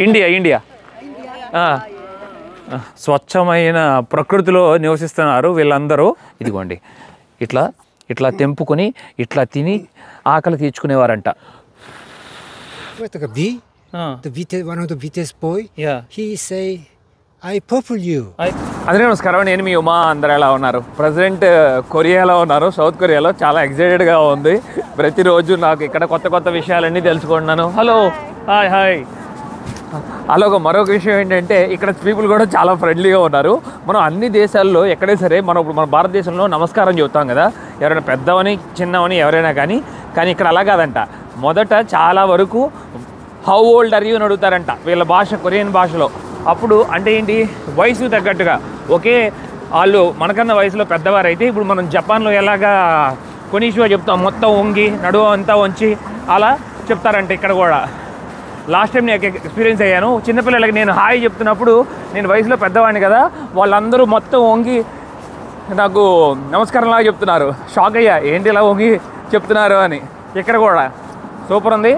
India India స్వచ్ఛమైన ప్రకృతిలో నివసిస్తున్నారు వీళ్ళందరూ. ఇదిగోండి ఇట్లా ఇట్లా తెంపుకొని ఇట్లా తిని ఆకలి తీర్చుకునేవారంట. One of the Vitesse boy, he say, I purple you. అదే నమస్కారం, నేను మీ ఉమా. అందరూ ఎలా ఉన్నారు? ప్రజెంట్ కొరియాలో ఉన్నారు, సౌత్ కొరియాలో. చాలా ఎక్సైటెడ్గా ఉంది. ప్రతిరోజు నాకు ఇక్కడ కొత్త కొత్త విషయాలన్నీ తెలుసుకుంటున్నాను. Hello, hi hi. అలాగ మరొక విషయం ఏంటంటే ఇక్కడ పీపుల్ కూడా చాలా ఫ్రెండ్లీగా ఉన్నారు. మనం అన్ని దేశాల్లో ఎక్కడైనా సరే మనం ఇప్పుడు మన భారతదేశంలో నమస్కారం చెబుతాం కదా, ఎవరైనా పెద్దవని చిన్నవని ఎవరైనా కానీ ఇక్కడ అలా కాదంట. మొదట చాలా వరకు హౌ ఓల్డ్ ఆర్ యూ అని అడుగుతారంట వీళ్ళ భాష, కొరియన్ భాషలో. అప్పుడు అంటే ఏంటి, వయసు తగ్గట్టుగా. ఒకే వాళ్ళు మనకన్నా వయసులో పెద్దవారైతే ఇప్పుడు మనం జపాన్లో ఎలాగా కొనిషివా చెప్తాం, మొత్తం వంగి నడువ అంతా వంచి అలా చెప్తారంట ఇక్కడ కూడా. లాస్ట్ టైం నేను ఎక్స్పీరియన్స్ అయ్యాను. చిన్నపిల్లలకి నేను హాయ్ చెప్తున్నప్పుడు, నేను వయసులో పెద్దవాడిని కదా, వాళ్ళందరూ మొత్తం వంగి నాకు నమస్కారంలాగా చెప్తున్నారు. షాక్ అయ్యా, ఏంటి ఇలా వంగి చెప్తున్నారు అని. ఇక్కడ కూడా సూపర్ ఉంది.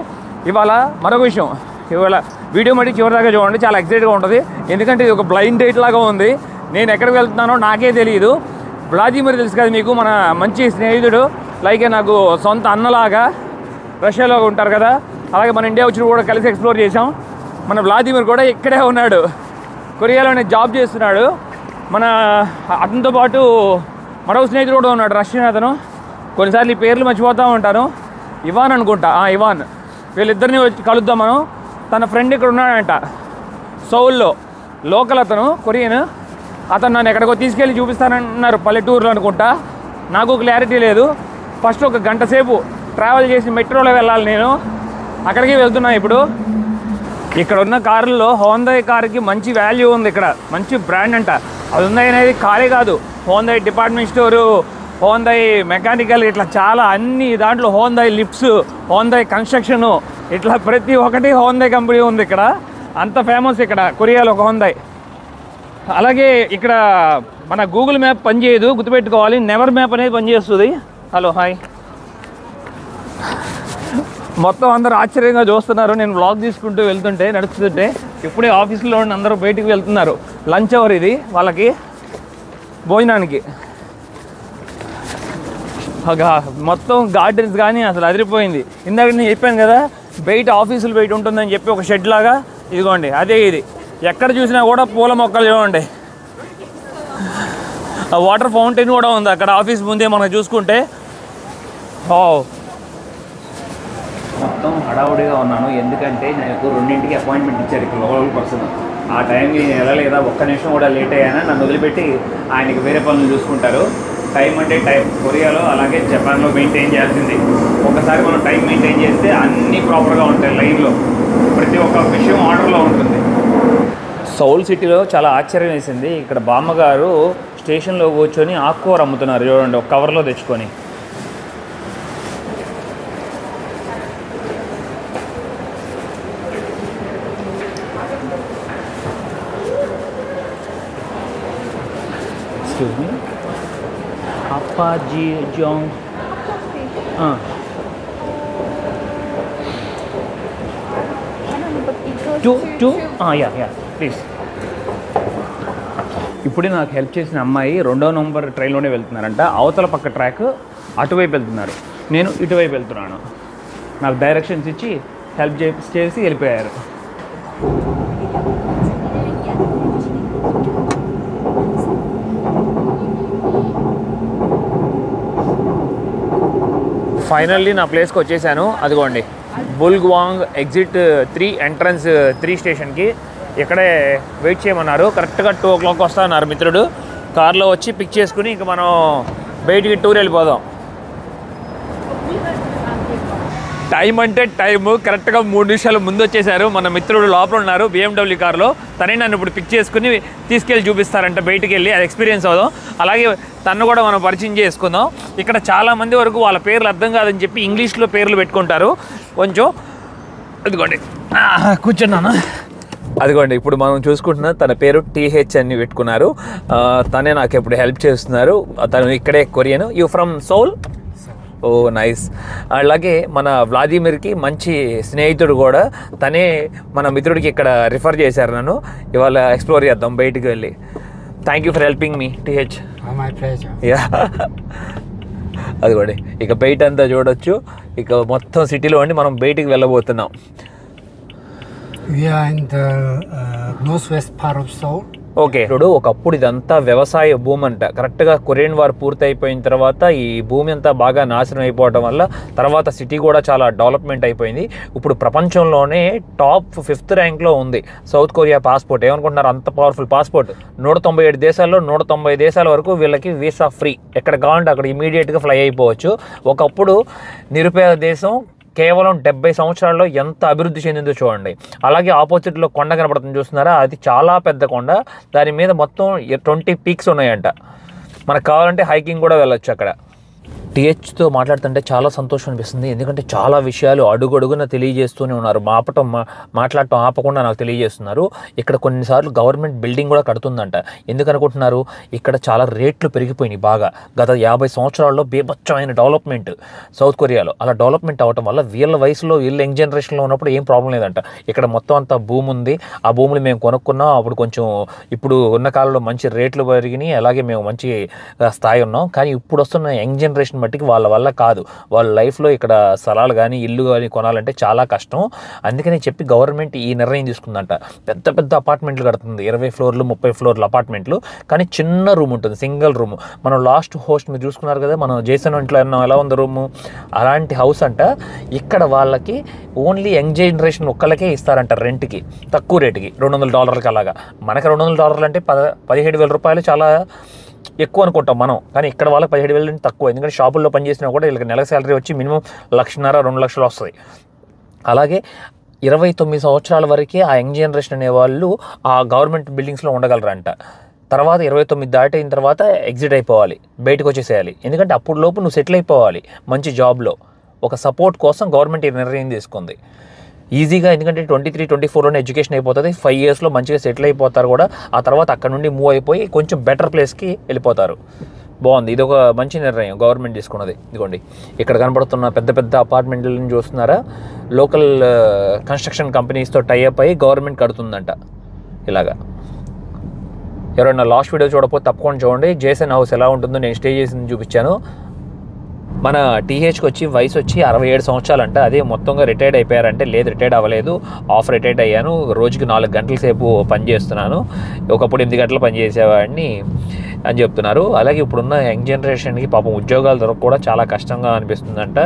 ఇవాళ మరొక విషయం, ఇవాళ వీడియో మళ్ళీ చివరిదాకా చూడండి, చాలా ఎక్సైట్గా ఉంటుంది. ఎందుకంటే ఇది ఒక బ్లైండ్ డేట్ లాగా ఉంది. నేను ఎక్కడికి వెళ్తున్నానో నాకే తెలియదు. వ్లాదిమిర్ తెలుసు కదా మీకు, మన మంచి స్నేహితుడు, లైక్ నాకు సొంత అన్నలాగా. రష్యాలో ఉంటారు కదా, అలాగే మన ఇండియా వచ్చి కూడా కలిసి ఎక్స్ప్లోర్ చేసాం. మన వ్లాదిమిర్ కూడా ఇక్కడే ఉన్నాడు, కొరియాలోనే జాబ్ చేస్తున్నాడు. మన అతనితో పాటు మరో స్నేహితుడు కూడా ఉన్నాడు, రష్యన్ అతను. కొన్నిసార్లు ఈ పేర్లు మర్చిపోతూ ఉంటాను. ఇవాన్ అనుకుంటా, ఇవాన్. వీళ్ళిద్దరిని వచ్చి కలుద్దాం మనం. తన ఫ్రెండ్ ఇక్కడ ఉన్నాడంట సౌల్లో, లోకల్ అతను, కొరియన్. అతను నన్ను ఎక్కడికో తీసుకెళ్ళి చూపిస్తానన్నారు, పల్లెటూరులో అనుకుంటా. నాకు క్లారిటీ లేదు. ఫస్ట్ ఒక గంట సేపు ట్రావెల్ చేసి మెట్రోలో వెళ్ళాలి నేను. అక్కడికి వెళ్తున్నాను ఇప్పుడు. ఇక్కడ ఉన్న కారుల్లో హోందాయ్ కారుకి మంచి వాల్యూ ఉంది. ఇక్కడ మంచి బ్రాండ్ అంట. అది ఉంది అనేది కారే కాదు, హోందాయ్ డిపార్ట్మెంట్ స్టోరు, హోందాయ్ మెకానికల్, ఇట్లా చాలా అన్ని దాంట్లో హోందాయ్ లిఫ్ట్స్, హోందాయ్ కన్స్ట్రక్షను, ఇట్లా ప్రతి ఒక్కటి హోందాయ్ కంపెనీ ఉంది ఇక్కడ. అంత ఫేమస్ ఇక్కడ కొరియాలో హోందాయ్. అలాగే ఇక్కడ మన గూగుల్ మ్యాప్ పనిచేయదు, గుర్తుపెట్టుకోవాలి. నెవర్ మ్యాప్ అనేది పనిచేస్తుంది. Hello, hi. మొత్తం అందరూ ఆశ్చర్యంగా చూస్తున్నారు నేను వ్లాగ్ తీసుకుంటూ వెళ్తుంటే, నడుస్తుంటే. ఇప్పుడే ఆఫీసులో అందరూ బయటికి వెళ్తున్నారు. లంచ్ అవర్ ఇది వాళ్ళకి, భోజనానికి. మొత్తం గార్డెన్స్ కానీ అసలు అదిరిపోయింది. ఇందాక నేను చెప్పాను కదా, బయట ఆఫీసులు బయట ఉంటుందని చెప్పి ఒక షెడ్ లాగా. ఇదిగోండి అదే ఇది. ఎక్కడ చూసినా కూడా పూల మొక్కలు చూడండి. వాటర్ ఫౌంటైన్ కూడా ఉంది అక్కడ ఆఫీస్ ముందే మనం చూసుకుంటే. మొత్తం హడావుడిగా ఉన్నాను, ఎందుకంటే నాకు 2ంటికి అపాయింట్మెంట్ ఇచ్చారు ఇక్కడ లోకల్ పర్సన్. ఆ టైంకి నేను వెళ్ళలేదా, ఒక్క నిమిషం కూడా లేట్ అయ్యానా, నన్ను వదిలిపెట్టి ఆయనకి వేరే పనులు చూసుకుంటారు. టైం అంటే టైం కొరియాలో అలాగే జపాన్లో మెయింటైన్ చేయాల్సింది. ఒకసారి మనం టైం మెయింటైన్ చేస్తే అన్నీ ప్రాపర్గా ఉంటాయి లైన్లో. ప్రతి ఒక్క విషయం ఆర్డర్లో ఉంటుంది. సౌల్ సిటీలో చాలా ఆశ్చర్యం వేసింది. ఇక్కడ బామ్మగారు స్టేషన్లో కూర్చొని ఆకుకూర అమ్ముతున్నారు చూడండి, ఒక కవర్లో తెచ్చుకొని. Excuse me. Apaji Jong. Two. Yeah. Please. ఇప్పుడే నాకు హెల్ప్ చేసిన అమ్మాయి 2వ నంబర్ ట్రైన్లోనే వెళ్తున్నారంట. అవతల పక్క ట్రాక్ అటువైపు వెళ్తున్నారు, నేను ఇటువైపు వెళ్తున్నాను. నాకు డైరెక్షన్స్ ఇచ్చి హెల్ప్ చేసి వెళ్ళిపోయారు. ఫైనల్లీ నా ప్లేస్కి వచ్చేసాను. అదిగోండి బుల్గ్వాంగ్ ఎగ్జిట్ 3 ఎంట్రన్స్ 3 స్టేషన్కి. ఇక్కడే వెయిట్ చేయమన్నారు. కరెక్ట్గా 2 o'clock వస్తా అన్నారు మిత్రుడు. కార్లో వచ్చి పిక్ చేసుకుని ఇంక మనం బయటికి టూర్ వెళ్ళిపోదాం. టైం అంటే టైము కరెక్ట్గా 3 నిమిషాలు ముందు వచ్చేసారు. మన మిత్రుడు లోపల ఉన్నారు BMW కార్లో. తనే నన్ను ఇప్పుడు పిక్ చేసుకుని తీసుకెళ్ళి చూపిస్తారంట బయటికి వెళ్ళి. అది ఎక్స్పీరియన్స్ అవుదాం. అలాగే తను కూడా మనం పరిచయం చేసుకుందాం. ఇక్కడ చాలామంది వరకు వాళ్ళ పేర్లు అర్థం కాదని చెప్పి ఇంగ్లీష్లో పేర్లు పెట్టుకుంటారు కొంచెం. అదిగోండి కూర్చున్నాను. అదిగోండి ఇప్పుడు మనం చూసుకుంటున్నా తన పేరు TH అని పెట్టుకున్నారు. తనే నాకు ఇప్పుడు హెల్ప్ చేస్తున్నారు. తను ఇక్కడే Korean. You from Seoul? Oh nice. అలాగే మన వ్లాదిమిర్కి మంచి స్నేహితుడు కూడా, తనే మన మిత్రుడికి ఇక్కడ రిఫర్ చేశారు నన్ను. ఇవాళ ఎక్స్ప్లోర్ చేద్దాం బయటికి వెళ్ళి. Thank you for helping me TH. My pleasure. Yeah అది కూడా ఇక బయట అంతా చూడొచ్చు. ఇక మొత్తం సిటీలో ఉండి మనం బయటికి వెళ్ళబోతున్నాం. We are in the northwest part of Seoul. Okay, ఇప్పుడు ఒకప్పుడు ఇదంతా వ్యవసాయ భూమి అంట. కరెక్ట్గా కొరియన్ వార్ పూర్తి అయిపోయిన తర్వాత ఈ భూమి అంతా బాగా నాశనం అయిపోవడం వల్ల తర్వాత సిటీ కూడా చాలా డెవలప్మెంట్ అయిపోయింది. ఇప్పుడు ప్రపంచంలోనే టాప్ 5th ర్యాంక్లో ఉంది సౌత్ కొరియా పాస్పోర్ట్. ఏమనుకుంటున్నారు, అంత పవర్ఫుల్ పాస్పోర్ట్. 197 దేశాల్లో 190 దేశాల వరకు వీళ్ళకి వీసా ఫ్రీ. ఎక్కడ కావాలంటే అక్కడ ఇమీడియట్గా ఫ్లై అయిపోవచ్చు. ఒకప్పుడు నిరుపేద దేశం కేవలం 70 సంవత్సరాల్లో ఎంత అభివృద్ధి చెందిందో చూడండి. అలాగే ఆపోజిట్లో కొండ కనపడుతుంది చూస్తున్నారా, అది చాలా పెద్ద కొండ. దాని మీద మొత్తం 20 పీక్స్ ఉన్నాయంట. మనకు కావాలంటే హైకింగ్ కూడా వెళ్ళొచ్చు అక్కడ. టీహెచ్తో మాట్లాడుతుంటే చాలా సంతోషం అనిపిస్తుంది. ఎందుకంటే చాలా విషయాలు అడుగడుగున తెలియజేస్తూనే ఉన్నారు. మాట్లాడటం ఆపకుండా నాకు తెలియజేస్తున్నారు. ఇక్కడ కొన్నిసార్లు గవర్నమెంట్ బిల్డింగ్ కూడా కడుతుందంట. ఎందుకు అనుకుంటున్నారు, ఇక్కడ చాలా రేట్లు పెరిగిపోయినాయి బాగా. గత 50 సంవత్సరాల్లో బీభత్సమైన డెవలప్మెంట్ సౌత్ కొరియాలో. అలా డెవలప్మెంట్ అవ్వటం వల్ల వీళ్ళ వయసులో వీళ్ళ యంగ్ జనరేషన్లో ఉన్నప్పుడు ఏం ప్రాబ్లం లేదంట. ఇక్కడ మొత్తం అంతా భూమి ఉంది. ఆ భూములు మేము కొనుక్కున్నాం. అప్పుడు కొంచెం ఇప్పుడు ఉన్న కాలంలో మంచి రేట్లు పెరిగినాయి. అలాగే మేము మంచి స్థాయి ఉన్నాం. కానీ ఇప్పుడు వస్తున్న యంగ్ జనరేషన్ బట్టికి వాళ్ళ వల్ల కాదు. వాళ్ళ లైఫ్లో ఇక్కడ స్థలాలు కానీ ఇల్లు కానీ కొనాలంటే చాలా కష్టం. అందుకని చెప్పి గవర్నమెంట్ ఈ నిర్ణయం తీసుకుందంట. పెద్ద పెద్ద అపార్ట్మెంట్లు కడుతుంది, 20 ఫ్లోర్లు 30 ఫ్లోర్లు అపార్ట్మెంట్లు. కానీ చిన్న రూమ్ ఉంటుంది, సింగిల్ రూమ్. మనం లాస్ట్ హోస్ట్ మీరు చూసుకున్నారు కదా, మనం జేసన్ ఇంట్లో ఎలా ఉంది రూము, అలాంటి హౌస్ అంట. ఇక్కడ వాళ్ళకి ఓన్లీ యంగ్ జనరేషన్ ఒక్కళ్ళకే ఇస్తారంట రెంట్కి, తక్కువ రేటుకి, $200 అలాగా. మనకి $200 అంటే 17,000 రూపాయలు చాలా ఎక్కువ అనుకుంటాం మనం. కానీ ఇక్కడ వాళ్ళకి 17,000 నుంచి తక్కువ. ఎందుకంటే షాపుల్లో పనిచేసినా కూడా వీళ్ళకి నెల శాలరీ వచ్చి మినిమం 1,50,000 2 లక్షలు వస్తుంది. అలాగే 29 సంవత్సరాల వరకే ఆ యంగ్ జనరేషన్ అనేవాళ్ళు ఆ గవర్నమెంట్ బిల్డింగ్స్లో ఉండగలరంట. తర్వాత 29 దాటిన తర్వాత ఎగ్జిట్ అయిపోవాలి, బయటకు వచ్చేసేయాలి. ఎందుకంటే అప్పుడు లోపు నువ్వు సెటిల్ అయిపోవాలి మంచి జాబ్లో. ఒక సపోర్ట్ కోసం గవర్నమెంట్ ఈ నిర్ణయం తీసుకుంది ఈజీగా. ఎందుకంటే 23-24లోనే ఎడ్యుకేషన్ అయిపోతుంది. 5 ఇయర్స్లో మంచిగా సెటిల్ అయిపోతారు కూడా. ఆ తర్వాత అక్కడ నుండి మూవ్ అయిపోయి కొంచెం బెటర్ ప్లేస్కి వెళ్ళిపోతారు. బాగుంది, ఇది ఒక మంచి నిర్ణయం గవర్నమెంట్ తీసుకున్నది. ఇదిగోండి ఇక్కడ కనబడుతున్న పెద్ద పెద్ద అపార్ట్మెంట్లను చూస్తున్నారా, లోకల్ కన్స్ట్రక్షన్ కంపెనీస్తో టైఅప్ అయ్యి గవర్నమెంట్ కడుతుందంట ఇలాగా. ఎవరైనా లాస్ట్ వీడియో చూడకపోతే తప్పకుండా చూడండి. జేసన్ హౌస్ ఎలా ఉంటుందో నేను స్టే చేసింది చూపించాను. మన టీహెచ్కి వచ్చి వయసు వచ్చి 67 సంవత్సరాలు అంట. అదే మొత్తంగా రిటైర్డ్ అయిపోయారంటే లేదు, రిటైర్డ్ అవ్వలేదు, రిటైర్డ్ అయ్యాను. రోజుకి 4 గంటల సేపు పని చేస్తున్నాను, ఒకప్పుడు 8 గంటలు పని చేసేవాడిని అని చెప్తున్నారు. అలాగే ఇప్పుడున్న యంగ్ జనరేషన్కి పాపం ఉద్యోగాలు దొరక కూడా చాలా కష్టంగా అనిపిస్తుందంట.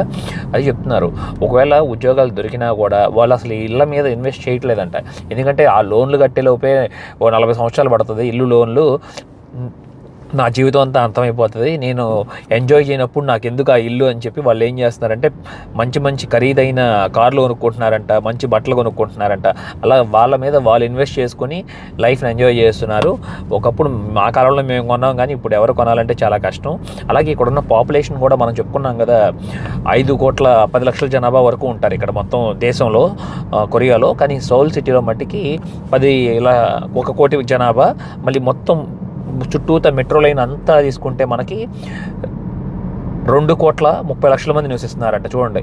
అది చెప్తున్నారు. ఒకవేళ ఉద్యోగాలు దొరికినా కూడా వాళ్ళు అసలు ఇళ్ళ మీద ఇన్వెస్ట్ చేయట్లేదంట. ఎందుకంటే ఆ లోన్లు కట్టేలోపే 40 సంవత్సరాలు పడుతుంది ఇల్లు లోన్లు. నా జీవితం అంతా అంతమైపోతుంది, నేను ఎంజాయ్ చేయనప్పుడు నాకు ఎందుకు ఆ ఇల్లు అని చెప్పి వాళ్ళు ఏం చేస్తున్నారంటే మంచి మంచి ఖరీదైన కార్లు కొనుక్కుంటున్నారంట, మంచి బట్టలు కొనుక్కుంటున్నారంట. అలా వాళ్ళ మీద వాళ్ళు ఇన్వెస్ట్ చేసుకొని లైఫ్ని ఎంజాయ్ చేస్తున్నారు. ఒకప్పుడు మా కాలంలో మేము కొన్నాం, కానీ ఇప్పుడు ఎవరు కొనాలంటే చాలా కష్టం. అలాగే ఇక్కడున్న పాపులేషన్ కూడా మనం చెప్పుకున్నాం కదా, 5,10,00,000 జనాభా వరకు ఉంటారు ఇక్కడ మొత్తం దేశంలో కొరియాలో. కానీ సౌల్ సిటీలో మట్టికి 1 కోటి జనాభా. మళ్ళీ మొత్తం చుట్టూత మెట్రో లైన్ అంతా తీసుకుంటే మనకి 2,30,00,000 మంది నివసిస్తున్నారంట. చూడండి,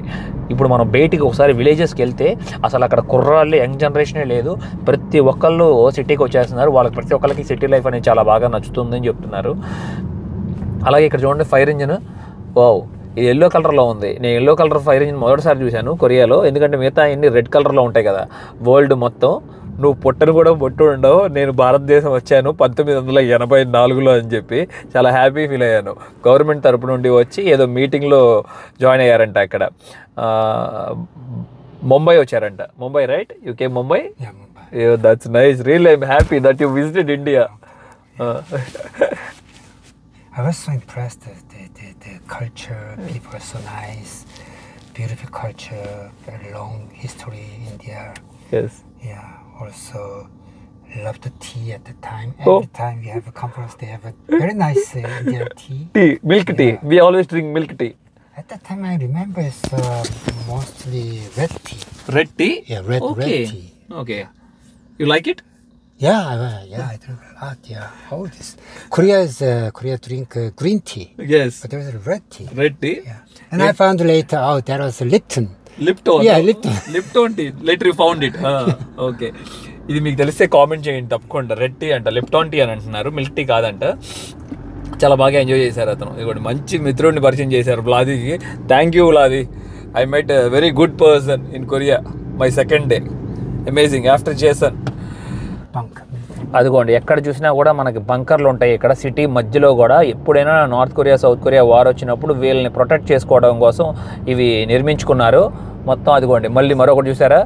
ఇప్పుడు మనం బయటికి ఒకసారి విలేజెస్కి వెళ్తే అసలు అక్కడ కుర్రాళ్ళు యంగ్ జనరేషనే లేదు. ప్రతి ఒక్కళ్ళు సిటీకి వచ్చేస్తున్నారు. వాళ్ళకి ప్రతి ఒక్కరికి సిటీ లైఫ్ అనేది చాలా బాగా నచ్చుతుందని చెప్తున్నారు. అలాగే ఇక్కడ చూడండి ఫైర్ ఇంజిన్. వావ్, ఇది ఎల్లో కలర్లో ఉంది. నేను ఎల్లో కలర్ ఫైర్ ఇంజిన్ మొదటిసారి చూశాను కొరియాలో. ఎందుకంటే మిగతా అన్ని రెడ్ కలర్లో ఉంటాయి కదా వరల్డ్ మొత్తం. నువ్వు పొట్టను కూడా పొట్టు ఉండవు. నేను భారతదేశం వచ్చాను 1984లో అని చెప్పి చాలా హ్యాపీ ఫీల్ అయ్యాను. గవర్నమెంట్ తరపు నుండి వచ్చి ఏదో మీటింగ్లో జాయిన్ అయ్యారంట. అక్కడ ముంబై వచ్చారంట. Mumbai, right? You came Mumbai? That's nice. Really I'm happy that you visited India. I was so impressed. The culture, people are so nice, beautiful culture, very long history in India. Yes. Yeah. Also, love the tea at the time. Every time we have a conference, they have a very nice Indian tea. Milk tea. We always drink milk tea. At that time, I remember it's mostly red tea. Red tea? Yeah, red tea. Okay. You like it? Yeah, I drink a lot. Yeah. Oh, this Korea drink green tea, Yes. but there was red tea. Red tea. Yeah. And I found later out there was Lipton. Lipton. Yeah, Lipton. Lipton tea later you found it. Okay, ఇది మీకు తెలిస్తే comment చేయండి తప్పకుండా. Red tea అంట, Lipton tea అని అంటున్నారు, milk tea కాదంట. చాలా బాగా ఎంజాయ్ చేశారు అతను. ఇదిగోండి మంచి మిత్రుడిని పరిచయం చేశారు వ్లాదీకి. Thank you Vlady. I met very good person in Korea. My second day amazing after Jason. Bunker. అదిగోండి ఎక్కడ చూసినా కూడా మనకి బంకర్లు ఉంటాయి ఇక్కడ సిటీ మధ్యలో కూడా. ఎప్పుడైనా north Korea south Korea war వచ్చినప్పుడు వీళ్ళని ప్రొటెక్ట్ చేసుకోవడం కోసం ఇవి నిర్మించుకున్నారు మొత్తం. అదిగోండి మళ్ళీ మరొకటి చూసారా,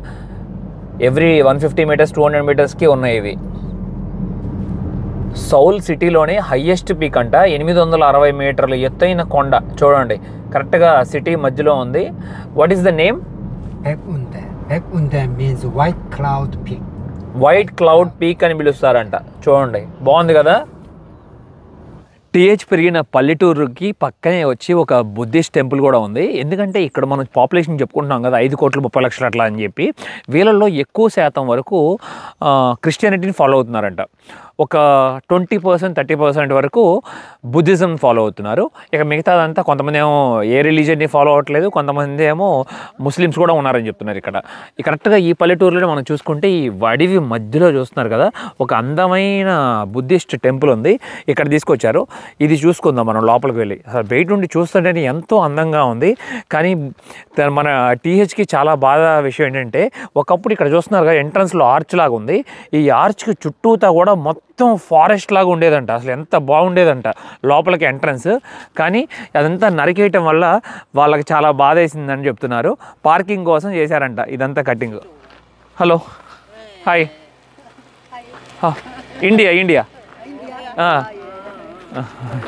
ఎవ్రీ 150 మీటర్స్ 200 మీటర్స్కి ఉన్నాయి ఇవి. సౌల్ సిటీలోనే హయ్యెస్ట్ పీక్ అంట, 860 మీటర్ల ఎత్తైన కొండ. చూడండి కరెక్ట్గా సిటీ మధ్యలో ఉంది. What is the name? Baekundae. Baekundae means white cloud peak. White cloud peak అని పిలుస్తారంట. చూడండి బాగుంది కదా. టీహెచ్ పెరిగిన పల్లెటూరుకి పక్కనే వచ్చి ఒక బుద్ధిస్ట్ టెంపుల్ కూడా ఉంది. ఎందుకంటే ఇక్కడ మనం పాపులేషన్ చెప్పుకుంటున్నాం కదా, 5,30,00,000 అట్లా అని చెప్పి. వీళ్ళల్లో ఎక్కువ శాతం వరకు క్రిస్టియానిటీని ఫాలో అవుతున్నారంట. ఒక 20% 30% వరకు బుద్ధిజం ఫాలో అవుతున్నారు. ఇక మిగతాదంతా కొంతమంది ఏమో ఏ రిలీజియన్ని ఫాలో అవ్వట్లేదు, కొంతమంది ఏమో ముస్లిమ్స్ కూడా ఉన్నారని చెప్తున్నారు ఇక్కడ. కరెక్ట్గా ఈ పల్లెటూరులో మనం చూసుకుంటే ఈ అడవి మధ్యలో చూస్తున్నారు కదా, ఒక అందమైన బుద్ధిస్ట్ టెంపుల్ ఉంది. ఇక్కడ తీసుకొచ్చారు. ఇది చూసుకుందాం మనం లోపలికి వెళ్ళి. అసలు బయట నుండి చూస్తుంటే ఎంతో అందంగా ఉంది. కానీ మన టీహెచ్కి చాలా బాధ విషయం ఏంటంటే, ఒకప్పుడు ఇక్కడ చూస్తున్నారు కదా ఎంట్రన్స్లో ఆర్చ్ లాగా ఉంది. ఈ ఆర్చ్కి చుట్టూతా కూడా మొత్తం ఫారెస్ట్ లాగా ఉండేదంట. అసలు ఎంత బాగుండేదంట లోపలికి ఎంట్రన్స్. కానీ అదంతా నరికేయటం వల్ల వాళ్ళకి చాలా బాధ వేసిందని చెప్తున్నారు. పార్కింగ్ కోసం చేశారంట ఇదంతా cutting. Hello, hi. India.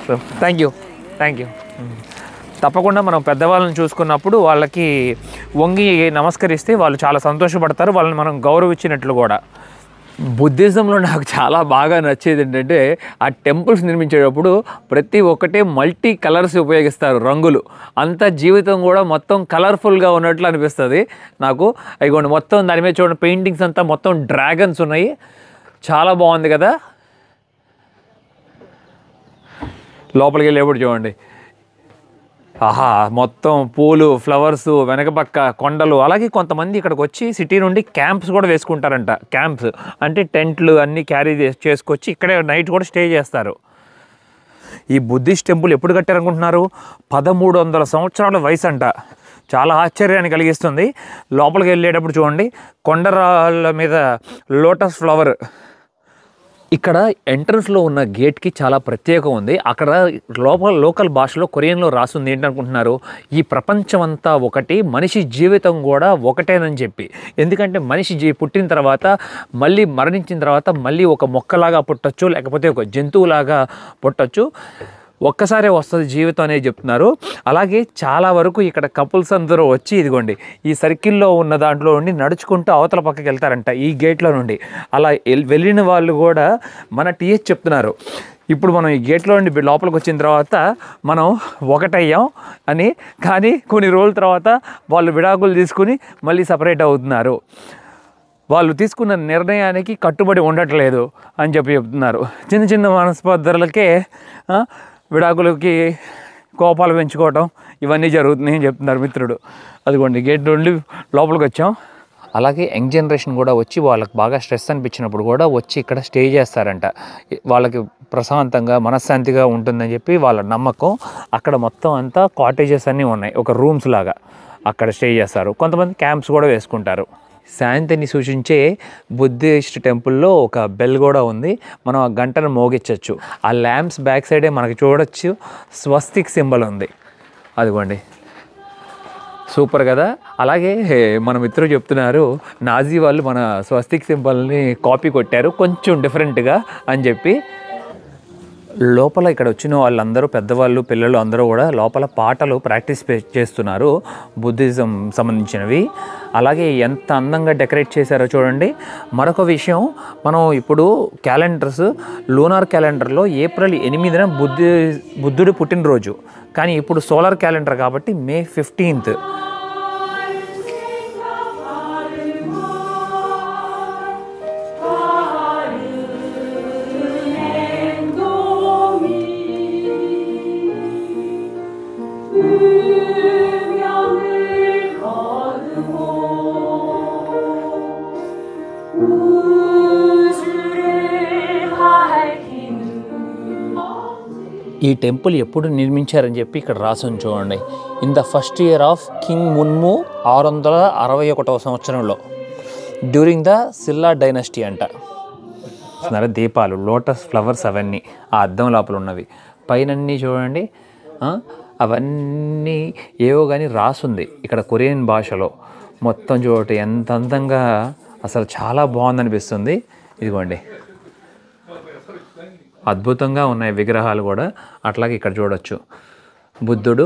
So thank you. తప్పకుండా మనం పెద్దవాళ్ళని చూసుకున్నప్పుడు వాళ్ళకి వంగి నమస్కరిస్తే వాళ్ళు చాలా సంతోషపడతారు. వాళ్ళని మనం గౌరవించినట్లు కూడా. బుద్ధిజంలో నాకు చాలా బాగా నచ్చేది ఏంటంటే, ఆ టెంపుల్స్ నిర్మించేటప్పుడు ప్రతి ఒక్కటే మల్టీ కలర్స్ ఉపయోగిస్తారు, రంగులు. అంత జీవితం కూడా మొత్తం కలర్ఫుల్గా ఉన్నట్లు అనిపిస్తుంది నాకు. అయిగోండి మొత్తం దాని మీద చూడండి పెయింటింగ్స్ అంతా మొత్తం డ్రాగన్స్ ఉన్నాయి. చాలా బాగుంది కదా. లోపలికి వెళ్ళేప్పుడు చూడండి, ఆహా మొత్తం పూలు, ఫ్లవర్స్, వెనక పక్క కొండలు. అలాగే కొంతమంది ఇక్కడికి వచ్చి సిటీ నుండి క్యాంప్స్ కూడా వేసుకుంటారంట. క్యాంప్స్ అంటే టెంట్లు అన్నీ క్యారీ చేసుకొచ్చి ఇక్కడే నైట్ కూడా స్టే చేస్తారు. ఈ బుద్ధిస్ట్ టెంపుల్ ఎప్పుడు కట్టారనుకుంటున్నారు? 1300 సంవత్సరాల వయసు అంట. చాలా ఆశ్చర్యాన్ని కలిగిస్తుంది. లోపలికి వెళ్ళేటప్పుడు చూడండి కొండరాళ్ళ మీద లోటస్ ఫ్లవర్. ఇక్కడ ఎంట్రన్స్లో ఉన్న గేట్కి చాలా ప్రత్యేకం ఉంది. అక్కడ లోకల్ భాషలో కొరియన్లో రాస్తుంది ఏంటనుకుంటున్నారు? ఈ ప్రపంచం అంతా ఒకటి, మనిషి జీవితం కూడా ఒకటేనని చెప్పి. ఎందుకంటే మనిషి పుట్టిన తర్వాత మళ్ళీ మరణించిన తర్వాత మళ్ళీ ఒక మొక్కలాగా పుట్టచ్చు, లేకపోతే ఒక జంతువులాగా పుట్టచ్చు. ఒక్కసారే వస్తుంది జీవితం అనేది చెప్తున్నారు. అలాగే చాలా వరకు ఇక్కడ కపుల్స్ అందరూ వచ్చి ఇదిగోండి ఈ సర్కిల్లో ఉన్న దాంట్లో నుండి నడుచుకుంటూ అవతల పక్కకి వెళ్తారంట ఈ గేట్లో నుండి. అలా వెళ్ళిన వాళ్ళు కూడా మన టీహెచ్ చెప్తున్నారు, ఇప్పుడు మనం ఈ గేట్లో నుండి లోపలికి వచ్చిన తర్వాత మనం ఒకటయ్యాం అని. కానీ కొన్ని రోజుల తర్వాత వాళ్ళు విడాకులు తీసుకుని మళ్ళీ సపరేట్ అవుతున్నారు. వాళ్ళు తీసుకున్న నిర్ణయానికి కట్టుబడి ఉండట్లేదు అని చెప్తున్నారు. చిన్న చిన్న మనస్పర్ధలకే విడాకులకి కోపాలు పెంచుకోవటం ఇవన్నీ జరుగుతున్నాయని చెప్తున్నారు మిత్రుడు. అదిగోండి గేట్ నుండి లోపలికి వచ్చాం. అలాగే యంగ్ జనరేషన్ కూడా వచ్చి వాళ్ళకి బాగా స్ట్రెస్ అనిపించినప్పుడు కూడా వచ్చి ఇక్కడ స్టే చేస్తారంట. వాళ్ళకి ప్రశాంతంగా మనశ్శాంతిగా ఉంటుందని చెప్పి వాళ్ళ నమ్మకం. అక్కడ మొత్తం అంతా కాటేజెస్ అన్నీ ఉన్నాయి, ఒక రూమ్స్ లాగా. అక్కడ స్టే చేస్తారు. కొంతమంది క్యాంప్స్ కూడా వేసుకుంటారు. శాంతిని సూచించే బుద్ధిస్ట్ టెంపుల్లో ఒక బెల్ కూడా ఉంది. మనం ఆ గంటను మోగించవచ్చు. ఆ ల్యాంప్స్ బ్యాక్ సైడే మనకి చూడొచ్చు స్వస్తిక్ సింబల్ ఉంది. అదిగోండి సూపర్ కదా. అలాగే మన మిత్రులు చెప్తున్నారు నాజీ వాళ్ళు మన స్వస్తిక్ సింబల్ని కాపీ కొట్టారు కొంచెం డిఫరెంట్గా అని చెప్పి. లోపల ఇక్కడ వచ్చిన వాళ్ళందరూ పెద్దవాళ్ళు పిల్లలు అందరూ కూడా లోపల పాటలు ప్రాక్టీస్ చేస్తున్నారు బుద్ధిజం సంబంధించినవి. అలాగే ఎంత అందంగా డెకరేట్ చేశారో చూడండి. మరొక విషయం, మనం ఇప్పుడు క్యాలెండర్స్ లూనార్ క్యాలెండర్లో ఏప్రిల్ 8న బుద్ధుడి పుట్టినరోజు, కానీ ఇప్పుడు సోలార్ క్యాలెండర్ కాబట్టి మే 15th. ఈ టెంపుల్ ఎప్పుడు నిర్మించారని చెప్పి ఇక్కడ రాసుని చూడండి. In the first year of king మున్ము 661వ సంవత్సరంలో డ్యూరింగ్ ద సిల్లా డైనస్టీ అంట. దీపాలు, లోటస్ ఫ్లవర్స్ అవన్నీ ఆ అద్దం లోపల ఉన్నవి. పైనన్నీ చూడండి, అవన్నీ ఏవో కానీ రాసుంది ఇక్కడ కొరియన్ భాషలో. మొత్తం చూడండి ఎంత అందంగా, అసలు చాలా బాగుందనిపిస్తుంది. ఇదిగోండి అద్భుతంగా ఉన్నాయి విగ్రహాలు కూడా. అట్లాగే ఇక్కడ చూడొచ్చు బుద్ధుడు.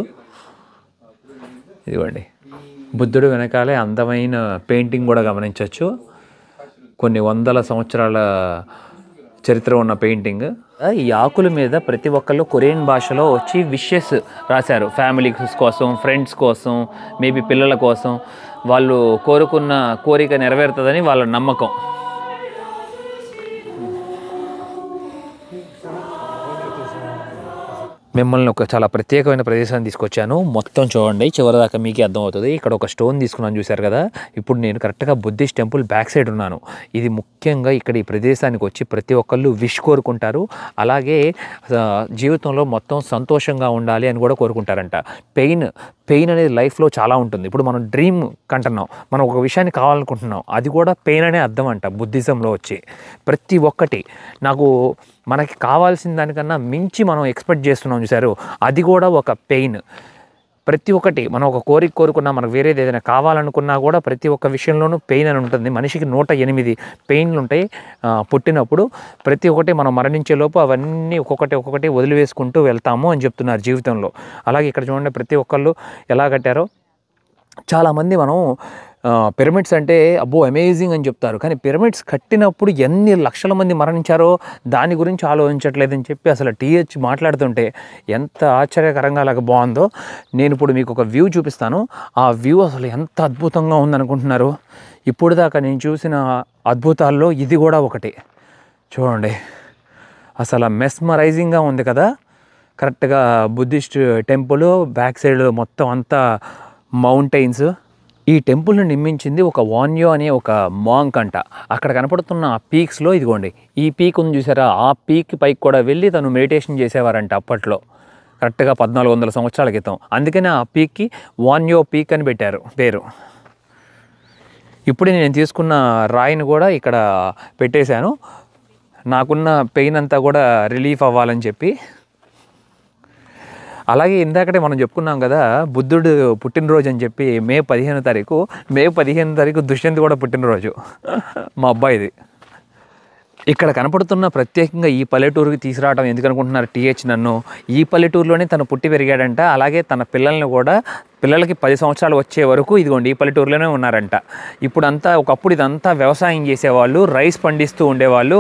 ఇదిగోండి బుద్ధుడు వెనకాలే అందమైన పెయింటింగ్ కూడా గమనించవచ్చు. కొన్ని వందల సంవత్సరాల చరిత్ర ఉన్న పెయింటింగ్. ఈ ఆకుల మీద ప్రతి ఒక్కళ్ళు కొరియన్ భాషలో వచ్చి విషెస్ రాశారు. ఫ్యామిలీస్ కోసం, ఫ్రెండ్స్ కోసం, మేబీ పిల్లల కోసం. వాళ్ళు కోరుకున్న కోరిక నెరవేరుతుందని వాళ్ళ నమ్మకం. మిమ్మల్ని ఒక చాలా ప్రత్యేకమైన ప్రదేశాన్ని తీసుకొచ్చాను. మొత్తం చూడండి చివరిదాకా మీకే అర్థమవుతుంది. ఇక్కడ ఒక స్టోన్ తీసుకున్నాను చూశారు కదా. ఇప్పుడు నేను కరెక్ట్గా బుద్ధిస్ట్ టెంపుల్ బ్యాక్ సైడ్ ఉన్నాను. ఇది ముఖ్యంగా ఇక్కడ ఈ ప్రదేశానికి వచ్చి ప్రతి ఒక్కళ్ళు విష్ కోరుకుంటారు. అలాగే జీవితంలో మొత్తం సంతోషంగా ఉండాలి అని కూడా కోరుకుంటారంట. పెయిన్ అనేది లైఫ్లో చాలా ఉంటుంది. ఇప్పుడు మనం డ్రీమ్ కంటున్నాం, మనం ఒక విషయాన్ని కావాలనుకుంటున్నాం, అది కూడా పెయిన్ అనే అర్థం అంట బుద్ధిజంలో వచ్చి. ప్రతి ఒక్కటి మనకి కావాల్సిన దానికన్నా మించి మనం ఎక్స్పెక్ట్ చేస్తున్నాం చూసారు, అది కూడా ఒక పెయిన్. ప్రతి ఒక్కటి మనం ఒక కోరుకున్నా, మనకు వేరేది ఏదైనా కావాలనుకున్నా కూడా ప్రతి ఒక్క విషయంలోనూ పెయిన్ అని ఉంటుంది. మనిషికి 108 పెయిన్లు ఉంటాయి పుట్టినప్పుడు. ప్రతి ఒక్కటి మనం మరణించే లోపు అవన్నీ ఒక్కొక్కటి వదిలివేసుకుంటూ వెళ్తాము అని చెప్తున్నారు జీవితంలో. అలాగే ఇక్కడ చూడండి ప్రతి ఒక్కళ్ళు ఎలా కట్టారో. చాలామంది మనం పిరమిడ్స్ అంటే అబ్బో అమేజింగ్ అని చెప్తారు, కానీ పిరమిడ్స్ కట్టినప్పుడు ఎన్ని లక్షల మంది మరణించారో దాని గురించి ఆలోచించట్లేదని చెప్పి అసలు టీహెచ్ మాట్లాడుతుంటే ఎంత ఆశ్చర్యకరంగా అలాగ బాగుందో. నేను ఇప్పుడు మీకు ఒక వ్యూ చూపిస్తాను. ఆ వ్యూ అసలు ఎంత అద్భుతంగా ఉందనుకుంటున్నారు. ఇప్పుడు దాకా నేను చూసిన అద్భుతాల్లో ఇది కూడా ఒకటి. చూడండి అసలు మెస్మరైజింగ్గా ఉంది కదా. కరెక్ట్గా బుద్ధిస్ట్ టెంపుల్ బ్యాక్ సైడ్ మొత్తం అంతా మౌంటైన్స్. ఈ టెంపుల్ని నిర్మించింది ఒక వాన్యో అనే ఒక మాంక్ అంట. అక్కడ కనపడుతున్న ఆ పీక్స్లో ఇదిగోండి ఈ పీక్ ఉంది చూసారా, ఆ పీక్ పైకి కూడా వెళ్ళి తను మెడిటేషన్ చేసేవారంట అప్పట్లో, కరెక్ట్గా 1400 సంవత్సరాల క్రితం. అందుకనే ఆ పీక్కి వాన్యో పీక్ అని పెట్టారు పేరు. ఇప్పుడే నేను తీసుకున్న రాయిని కూడా ఇక్కడ పెట్టేశాను, నాకున్న పెయిన్ అంతా కూడా రిలీఫ్ అవ్వాలని చెప్పి. అలాగే ఇందాకటే మనం చెప్పుకున్నాం కదా బుద్ధుడు పుట్టినరోజు అని చెప్పి మే 15 తారీఖు దుష్యంత్ కూడా పుట్టినరోజు మా అబ్బాయిది. ఇక్కడ కనపడుతున్న ప్రత్యేకంగా ఈ పల్లెటూరుకి తీసుకురావడం ఎందుకు అనుకుంటున్నారు టీహెచ్ నన్ను. ఈ పల్లెటూరులోనే తను పుట్టి పెరిగాడంట. అలాగే తన పిల్లల్ని కూడా, పిల్లలకి 10 సంవత్సరాలు వచ్చే వరకు ఇదిగోండి ఈ పల్లెటూరులోనే ఉన్నారంట. ఒకప్పుడు ఇదంతా వ్యవసాయం చేసేవాళ్ళు, రైస్ పండిస్తూ ఉండేవాళ్ళు.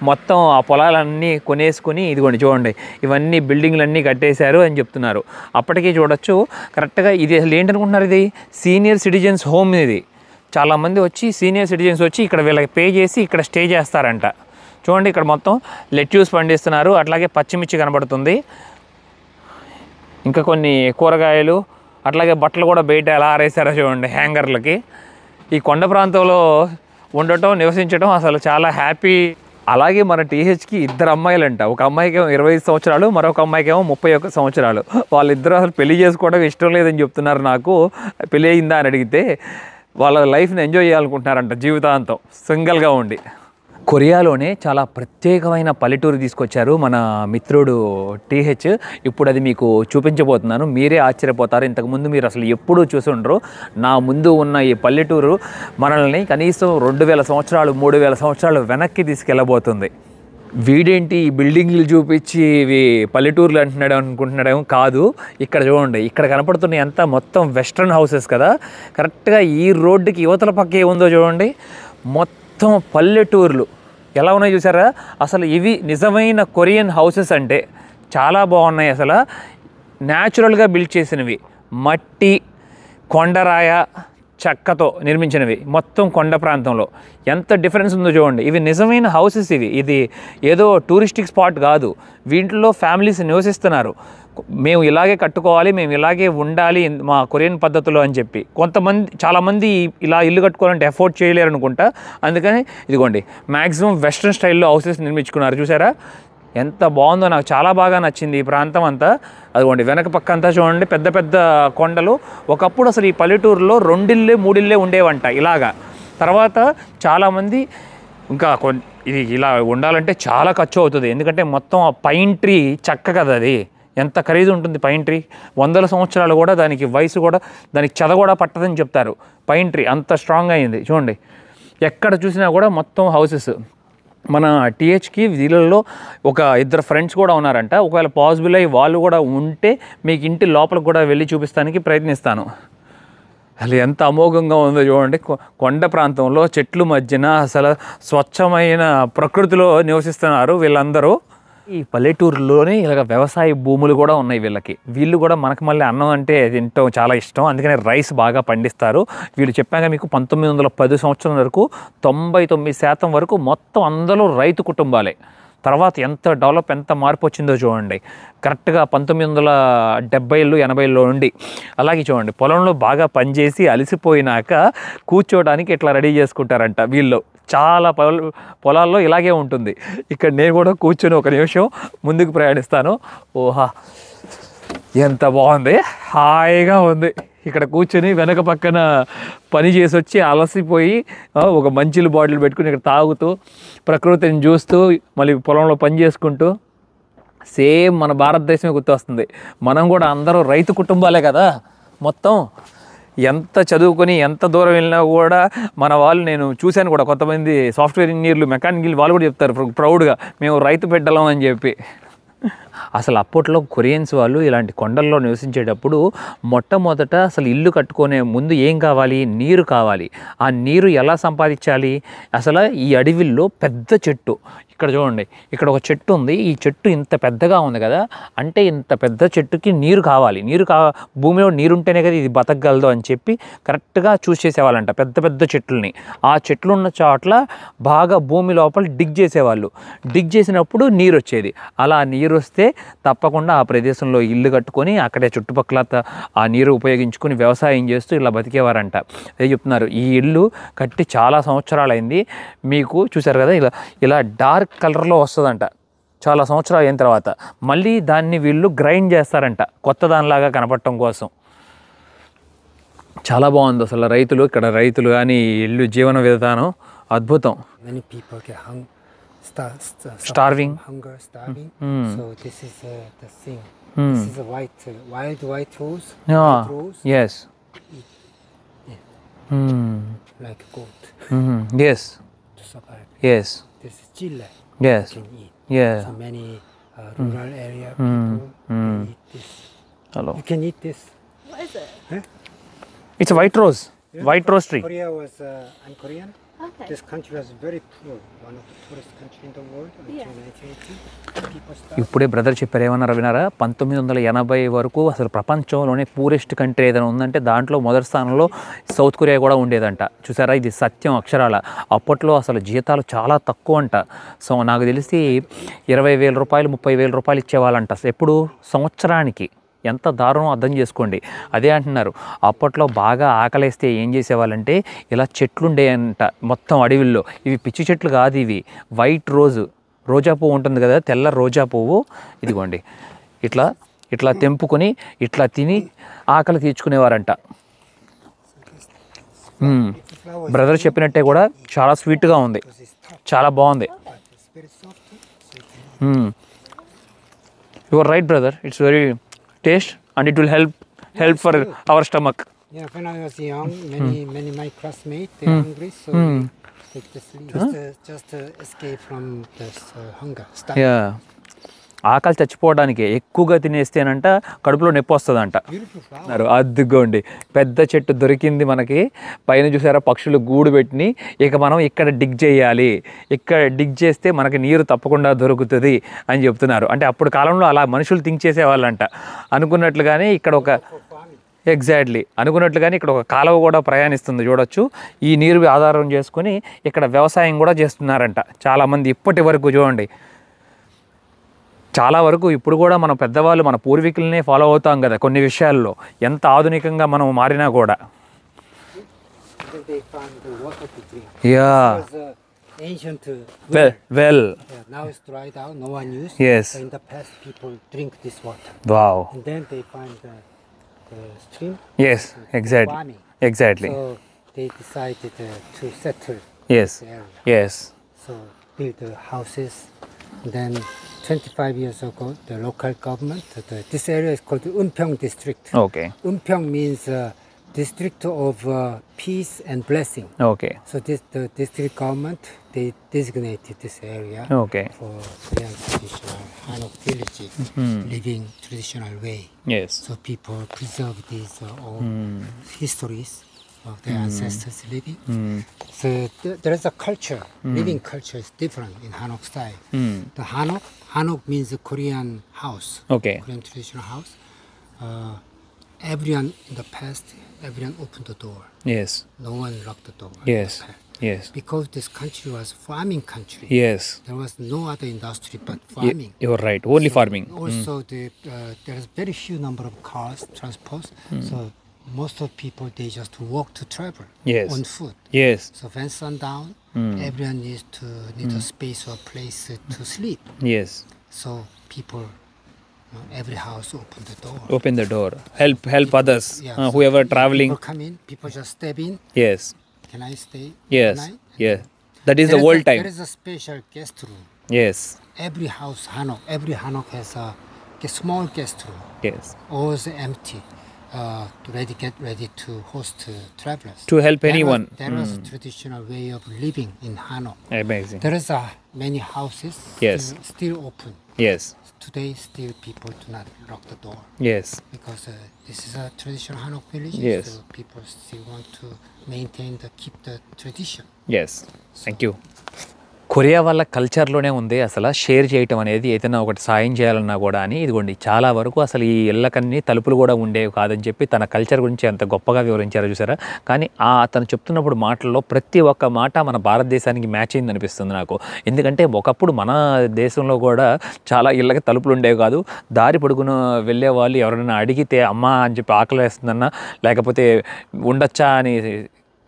మొత్తం ఆ పొలాలన్నీ కొనేసుకుని ఇదిగోండి చూడండి ఇవన్నీ బిల్డింగ్లన్నీ కట్టేశారు అని చెప్తున్నారు. అప్పటికీ చూడొచ్చు కరెక్ట్గా ఇది అసలు ఏంటనుకుంటున్నారు, ఇది సీనియర్ సిటిజన్స్ హోమ్. ఇది చాలామంది వచ్చి సీనియర్ సిటిజన్స్ వచ్చి ఇక్కడ వీళ్ళకి పే చేసి ఇక్కడ స్టే చేస్తారంట. చూడండి ఇక్కడ మొత్తం లెట్యూస్ పండిస్తున్నారు. అట్లాగే పచ్చిమిర్చి కనబడుతుంది, ఇంకా కొన్ని కూరగాయలు, అట్లాగే బట్టలు కూడా బయట ఎలా ఆరేసారో చూడండి హ్యాంగర్లకి. ఈ కొండ ప్రాంతంలో ఉండటం, నివసించడం అసలు చాలా హ్యాపీ. అలాగే మన టీహెచ్కి 2 అమ్మాయిలంట. ఒక అమ్మాయికేమో 25 సంవత్సరాలు, మరొక అమ్మాయికేమో 31 సంవత్సరాలు. వాళ్ళిద్దరూ అసలు పెళ్లి చేసుకోవడం ఇష్టం లేదని చెప్తున్నారు. నాకు పెళ్ళి అయిందా అని అడిగితే వాళ్ళ లైఫ్ని ఎంజాయ్ చేయాలనుకుంటున్నారంట జీవితాంతం సింగిల్గా ఉండి. కొరియాలోనే చాలా ప్రత్యేకమైన పల్లెటూరు తీసుకొచ్చారు మన మిత్రుడు టీహెచ్. ఇప్పుడు అది మీకు చూపించబోతున్నాను, మీరే ఆశ్చర్యపోతారు. ఇంతకుముందు మీరు అసలు ఎప్పుడూ చూసి ఉండరు. నా ముందు ఉన్న ఈ పల్లెటూరు మనల్ని కనీసం 2000 సంవత్సరాలు 3000 సంవత్సరాలు వెనక్కి తీసుకెళ్ళబోతుంది. వీడేంటి ఈ బిల్డింగ్లు చూపించి ఇవి పల్లెటూర్లు అనుకుంటున్నాడేమో, కాదు. ఇక్కడ చూడండి, ఇక్కడ కనపడుతున్నాయి అంతా మొత్తం వెస్ట్రన్ హౌసెస్ కదా. కరెక్ట్గా ఈ రోడ్డుకి యువతల పక్క ఏముందో చూడండి, మొత్తం పల్లెటూర్లు ఎలా ఉన్నాయి చూసారా. అసలు ఇవి నిజమైన కొరియన్ హౌసెస్ అంటే చాలా బాగున్నాయి. అసలు న్యాచురల్గా బిల్డ్ చేసినవి, మట్టి, కొండరాయ, చెక్కతో నిర్మించినవి, మొత్తం కొండ ప్రాంతంలో. ఎంత డిఫరెన్స్ ఉందో చూడండి. ఇవి నిజమైన హౌసెస్, ఇది ఏదో టూరిస్టిక్ స్పాట్ కాదు. వీటిలో ఫ్యామిలీస్ నివసిస్తున్నారు. మేము ఇలాగే కట్టుకోవాలి, మేము ఇలాగే ఉండాలి మా కొరియన్ పద్ధతిలో అని చెప్పి. చాలామంది ఇలా ఇల్లు కట్టుకోవాలంటే ఎఫోర్డ్ చేయలేరు అనుకుంటా. అందుకని ఇదిగోండి మ్యాక్సిమం వెస్ట్రన్ స్టైల్లో హౌసెస్ నిర్మించుకున్నారు. చూసారా ఎంత బాగుందో, నాకు చాలా బాగా నచ్చింది ఈ ప్రాంతం అంతా. అదిగోండి వెనక పక్క అంతా చూడండి, పెద్ద పెద్ద కొండలు. ఒకప్పుడు అసలు ఈ పల్లెటూరులో 2 ఇళ్ళే 3 ఇళ్ళే ఉండేవంట ఇలాగా. తర్వాత చాలామంది ఇంకా ఇది ఇలా ఉండాలంటే చాలా ఖర్చు అవుతుంది. ఎందుకంటే మొత్తం ఆ పైన్ ట్రీ చెక్క కదా, అది ఎంత ఖరీదు ఉంటుంది. పైన్ ట్రీ 100 సంవత్సరాలు కూడా దానికి వయసు కూడా, దానికి చెద కూడా పట్టదని చెప్తారు. పైన్ ట్రీ అంత స్ట్రాంగ్ అయింది. చూడండి ఎక్కడ చూసినా కూడా మొత్తం హౌసెస్. మన టీహెచ్కి వీళ్ళల్లో ఒక 2 ఫ్రెండ్స్ కూడా ఉన్నారంట. ఒకవేళ పాసిబుల్ అయ్యి వాళ్ళు కూడా ఉంటే మీకు ఇంటి లోపలికి కూడా వెళ్ళి చూపిస్తానికి ప్రయత్నిస్తాను. అసలు ఎంత అమోఘంగా ఉందో చూడండి. కొండ ప్రాంతంలో చెట్లు మధ్యన అసలు స్వచ్ఛమైన ప్రకృతిలో నివసిస్తున్నారు వీళ్ళందరూ. ఈ పల్లెటూరులోనే ఇలాగ వ్యవసాయ భూములు కూడా ఉన్నాయి వీళ్ళకి. వీళ్ళు కూడా మనకు మళ్ళీ అన్నం అంటే తింటాం చాలా ఇష్టం, అందుకని రైస్ బాగా పండిస్తారు. వీళ్ళు చెప్పాక మీకు 1910 సంవత్సరం వరకు 99% వరకు మొత్తం అందరూ రైతు కుటుంబాలే. తర్వాత ఎంత డెవలప్, ఎంత మార్పు వచ్చిందో చూడండి. కరెక్ట్గా 1970లు 80ల్లో నుండి. అలాగే చూడండి పొలంలో బాగా పనిచేసి అలసిపోయినాక కూర్చోవడానికి ఇట్లా రెడీ చేసుకుంటారంట వీళ్ళు. చాలా పొలాల్లో ఇలాగే ఉంటుంది. ఇక్కడ నేను కూడా కూర్చొని ఒక నిమిషం ముందుకు ప్రయాణిస్తాను. ఓహా ఎంత బాగుంది, హాయిగా ఉంది. ఇక్కడ కూర్చొని వెనక పక్కన పని చేసి వచ్చి అలసిపోయి ఒక మంచిలు బాటిల్ పెట్టుకుని ఇక్కడ తాగుతూ ప్రకృతిని చూస్తూ మళ్ళీ పొలంలో పని చేసుకుంటూ సేమ్ మన భారతదేశమే గుర్తొస్తుంది. మనం కూడా అందరూ రైతు కుటుంబాలే కదా మొత్తం. ఎంత చదువుకొని ఎంత దూరం వెళ్ళినా కూడా మన వాళ్ళు, నేను చూశాను కూడా కొంతమంది సాఫ్ట్వేర్ ఇంజనీర్లు, మెకానికల్ వాళ్ళు కూడా చెప్తారు ప్రౌడ్గా మేము రైతు బిడ్డలం అని చెప్పి. అసలు అప్పట్లో కొరియన్స్ వాళ్ళు ఇలాంటి కొండల్లో నివసించేటప్పుడు మొట్టమొదట అసలు ఇల్లు కట్టుకునే ముందు ఏం కావాలి, నీరు కావాలి. ఆ నీరు ఎలా సంపాదించాలి? అసలు ఈ అడవిల్లో పెద్ద చెట్టు, ఇక్కడ చూడండి ఇక్కడ ఒక చెట్టు ఉంది. ఈ చెట్టు ఇంత పెద్దగా ఉంది కదా, అంటే ఇంత పెద్ద చెట్టుకి నీరు కావాలి. భూమిలో నీరు ఉంటేనే కదా ఇది బతకగలదు అని చెప్పి కరెక్ట్గా చూస్ చేసేవాళ్ళంట పెద్ద పెద్ద చెట్లని. ఆ చెట్లు ఉన్న చోట్ల బాగా భూమి లోపల డిగ్ చేసేవాళ్ళు. డిగ్ చేసినప్పుడు నీరు వచ్చేది. అలా నీరు వస్తే తప్పకుండా ఆ ప్రదేశంలో ఇల్లు కట్టుకొని అక్కడే చుట్టుపక్కల ఆ నీరు ఉపయోగించుకొని వ్యవసాయం చేస్తూ ఇలా బతికేవారంట. అదే చెప్తున్నారు. ఈ ఇల్లు కట్టి చాలా సంవత్సరాలైంది. మీకు చూసారు కదా ఇలా డార్క్ కలర్లో వస్తుందంట. చాలా సంవత్సరాలు అయిన తర్వాత మళ్ళీ దాన్ని వీళ్ళు గ్రైండ్ చేస్తారంట కొత్త దానిలాగా కనపడటం కోసం. చాలా బాగుంది అసలు ఇక్కడ రైతులు కానీ ఇల్లు జీవన విధానం అద్భుతం. Starving. Hunger, starving. So this is the thing. This is a white rose. Yeah. White rose. Yes. Like goat. Yes. To survive. Yes. This is chile. Yes. You can eat. Yeah. So many rural area people they eat this. Hello. You can eat this. What is it? Huh? It's a white rose. Yeah. White rose tree. Korea was. I'm Korean. Okay. This country was very poor. One of the poorest country in the world until 1980. People started. ఇప్పుడే brother చెప్పారు, ఏమన్నారు వినారా? 1980 వరకు అసలు ప్రపంచంలోనే poorest country ఏదైనా ఉందంటే దాంట్లో మొదటి స్థానంలో సౌత్ కొరియా కూడా ఉండేదంట. చూసారా, ఇది సత్యం అక్షరాల. అప్పట్లో అసలు జీతాలు చాలా తక్కువ అంట. సో నాకు తెలిసి 20,000 రూపాయలు 30,000 రూపాయలు ఇచ్చేవాళ్ళంట ఎప్పుడు, సంవత్సరానికి. ఎంత దారుణం అర్థం చేసుకోండి. అదే అంటున్నారు, అప్పట్లో బాగా ఆకలేస్తే ఏం చేసేవాళ్ళంటే ఇలా చెట్లు ఉండేయంట మొత్తం అడవిల్లో. ఇవి పిచ్చి చెట్లు కాదు, ఇవి వైట్ రోజా పువ్వు ఉంటుంది కదా, తెల్ల రోజా పువ్వు. ఇదిగోండి ఇట్లా తెంపుకొని ఇట్లా తిని ఆకలి తీర్చుకునేవారంట. బ్రదర్ చెప్పినట్టే కూడా చాలా స్వీట్గా ఉంది, చాలా బాగుంది. You are right brother, it's very taste and it will help for our stomach. Yeah, when I was young, many my classmates they're hungry, so take this just to escape from this hunger. Yeah. ఆకలి చచ్చిపోవడానికి ఎక్కువగా తినేస్తేనంట కడుపులో నొప్పి వస్తుందంట. అద్దుకోండి, పెద్ద చెట్టు దొరికింది మనకి. పైన చూసారా పక్షులు గూడు పెట్టిని. ఇక మనం ఇక్కడ డిగ్ చేయాలి, ఇక్కడ డిగ్ చేస్తే మనకి నీరు తప్పకుండా దొరుకుతుంది అని చెప్తున్నారు. అంటే అప్పుడు కాలంలో అలా మనుషులు థింక్ చేసేవాళ్ళంట. అనుకున్నట్లుగానే ఇక్కడ ఒక ఎగ్జాక్ట్లీ అనుకున్నట్లుగానే ఇక్కడ ఒక కాలువ కూడా ప్రయాణిస్తుంది చూడొచ్చు. ఈ నీరు ఆధారం చేసుకొని ఇక్కడ వ్యవసాయం కూడా చేస్తున్నారంట చాలామంది ఇప్పటి వరకు. చూడండి చాలా వరకు ఇప్పుడు కూడా మన పెద్దవాళ్ళు మన పూర్వీకులనే ఫాలో అవుతాం కదా కొన్ని విషయాల్లో, ఎంత ఆధునికంగా మనం మారినా కూడా. Yeah Ancient well. Yeah, now it's dried out, no one used. Yes. So in the past, people drink this water. Wow. And then they find the stream. Yes, exactly. Farming. Exactly. So they decided to settle Yes. this area. Yes. So build the houses. And then 25 years ago, the local government, this area is called Unpyeong district. Okay. Unpyeong means district of peace and blessing. Okay. So the district government, they designated this area Okay. for Korean traditional Hanok village, living traditional way. Yes. So people preserve these old histories of their ancestors living. So there is a culture, living culture is different in Hanok style. The Hanok means a Korean house, Okay. Korean traditional house. Everyone in the past, everyone opened the door. Yes. No one locked the door. Yes. Yes. Because this country was farming country. Yes. There was no other industry but farming. You're right. Only farming. Also, there is very few number of cars, transports. So most of people, they just walk to travel Yes. on foot. Yes. So when sundown, everyone needs to need a space or place to sleep. Yes. So people, every house open the door. Open the door. Help others. Yeah, so whoever traveling. People come in, people just step in. Yes. Can I stay? Yes. tonight? Yes. That is the old time. There is a special guest room. Yes. Every house, every Hanok has a small guest room, Yes. always empty, get ready to host travelers. To help anyone. There was a traditional way of living in Hanok. Amazing. There is many houses Yes. still open. Yes. Today, still people do not lock the door Yes. because this is a traditional Hanok village. Yes. So people still want to keep the tradition. Yes. Thank you. Korea వాళ్ళ కల్చర్లోనే ఉంది అసలు share చేయటం అనేది, ఏదైనా ఒకటి సాయం చేయాలన్నా కూడా అని. ఇదిగోండి చాలా వరకు అసలు ఈ ఇళ్ళకన్నీ తలుపులు కూడా ఉండేవి కాదని చెప్పి తన కల్చర్ గురించి ఎంత గొప్పగా వివరించారో చూసారా. కానీ అతను చెప్తున్నప్పుడు మాటల్లో ప్రతి ఒక్క మాట మన భారతదేశానికి మ్యాచ్ అయింది అనిపిస్తుంది నాకు. ఎందుకంటే ఒకప్పుడు మన దేశంలో కూడా చాలా ఇళ్ళకి తలుపులు ఉండేవి కాదు. దారి పొడుగున వెళ్ళే వాళ్ళు ఎవరైనా అడిగితే అమ్మ అని చెప్పి ఆకలి వేస్తుందన్నా లేకపోతే ఉండొచ్చా అని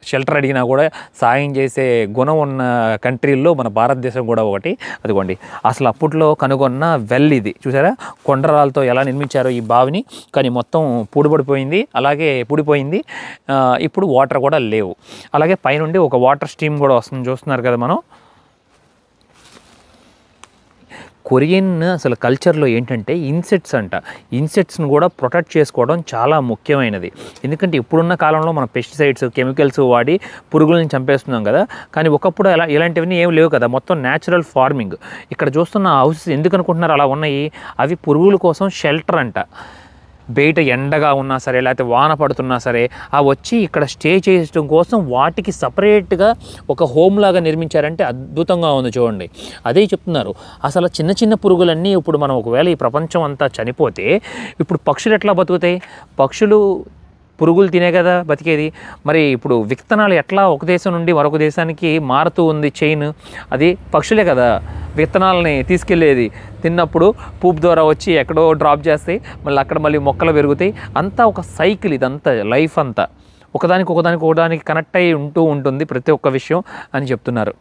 షెల్టర్ అడిగినా కూడా సాయం చేసే గుణం ఉన్న కంట్రీల్లో మన భారతదేశం కూడా ఒకటి. అదిగోండి అసలు అప్పట్లో కనుగొన్న వెల్ ఇది చూసారా, కొండరాలతో ఎలా నిర్మించారో ఈ బావిని. కానీ మొత్తం పూడిపడిపోయింది, అలాగే పూడిపోయింది. ఇప్పుడు వాటర్ కూడా లేవు. అలాగే పైనుండి ఒక వాటర్ స్ట్రీమ్ కూడా వస్తుంది చూస్తున్నారు కదా మనం. కొరియన్ అసలు కల్చర్లో ఏంటంటే ఇన్సెక్ట్స్ అంట. ఇన్సెక్ట్స్ని కూడా ప్రొటెక్ట్ చేసుకోవడం చాలా ముఖ్యమైనది. ఎందుకంటే ఇప్పుడున్న కాలంలో మనం పెస్టిసైడ్స్ కెమికల్స్ వాడి పురుగులను చంపేస్తున్నాం కదా. కానీ ఒకప్పుడు ఇలాంటివన్నీ ఏం లేవు కదా, మొత్తం న్యాచురల్ ఫార్మింగ్. ఇక్కడ చూస్తున్న హౌసెస్ ఎందుకు అనుకుంటున్నారు అలా ఉన్నాయి, అవి పురుగుల కోసం షెల్టర్ అంట. బయట ఎండగా ఉన్నా సరే లేకపోతే వాన పడుతున్నా సరే అవి వచ్చి ఇక్కడ స్టే చేయడం కోసం వాటికి సపరేట్గా ఒక హోమ్ లాగా నిర్మించారంటే అద్భుతంగా ఉంది చూడండి. అదే చెప్తున్నారు. అసలు చిన్న చిన్న పురుగులన్నీ ఇప్పుడు మనం ఒకవేళ ఈ ప్రపంచం అంతా చనిపోతే ఇప్పుడు పక్షులు ఎట్లా బతుకుతాయి? పక్షులు పురుగులు తినే కదా బతికేది. మరి ఇప్పుడు విత్తనాలు ఎట్లా ఒక దేశం నుండి మరొక దేశానికి మారుతూ ఉంది చైన్, అది పక్షులే కదా విత్తనాలని తీసుకెళ్ళేది. తిన్నప్పుడు పూప్ ద్వారా వచ్చి ఎక్కడో డ్రాప్ చేస్తాయి, మళ్ళీ అక్కడ మళ్ళీ మొక్కలు పెరుగుతాయి. అంతా ఒక సైకిల్, ఇదంతా లైఫ్ అంతా ఒకదానికి కనెక్ట్ అయ్యి ఉంటుంది ప్రతి ఒక్క విషయం అని చెప్తున్నారు.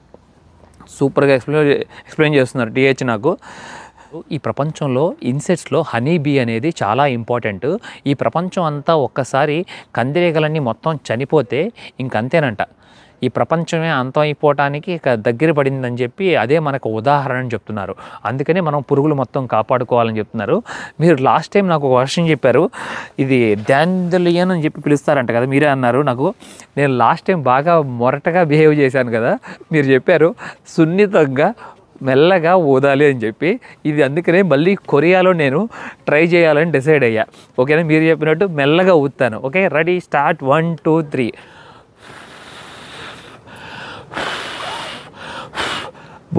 సూపర్గా ఎక్స్ప్లెయిన్ చేస్తున్నారు టీహెచ్ నాకు. ఈ ప్రపంచంలో ఇన్సెక్ట్స్లో హనీ బీ అనేది చాలా ఇంపార్టెంట్. ఈ ప్రపంచం అంతా ఒక్కసారి కందిరీగలన్నీ మొత్తం చనిపోతే ఇంకంతేనంట, ఈ ప్రపంచమే అంతం అయిపోవటానికి ఇక దగ్గర పడిందని చెప్పి అదే మనకు ఉదాహరణ అని చెప్తున్నారు. అందుకని మనం పురుగులు మొత్తం కాపాడుకోవాలని చెప్తున్నారు. మీరు లాస్ట్ టైం నాకు ఒక వర్షం చెప్పారు, ఇది డాండలియన్ అని చెప్పి పిలుస్తారంట కదా, మీరే అన్నారు. నాకు నేను లాస్ట్ టైం బాగా మొరటగా బిహేవ్ చేశాను కదా, మీరు చెప్పారు సున్నితంగా మెల్లగా ఊదాలి అని చెప్పి. ఇది అందుకనే మళ్ళీ కొరియాలో నేను ట్రై చేయాలని డిసైడ్ అయ్యా. ఓకేనా, మీరు చెప్పినట్టు మెల్లగా ఊదుతాను. Okay, ready, start, 1 2 3.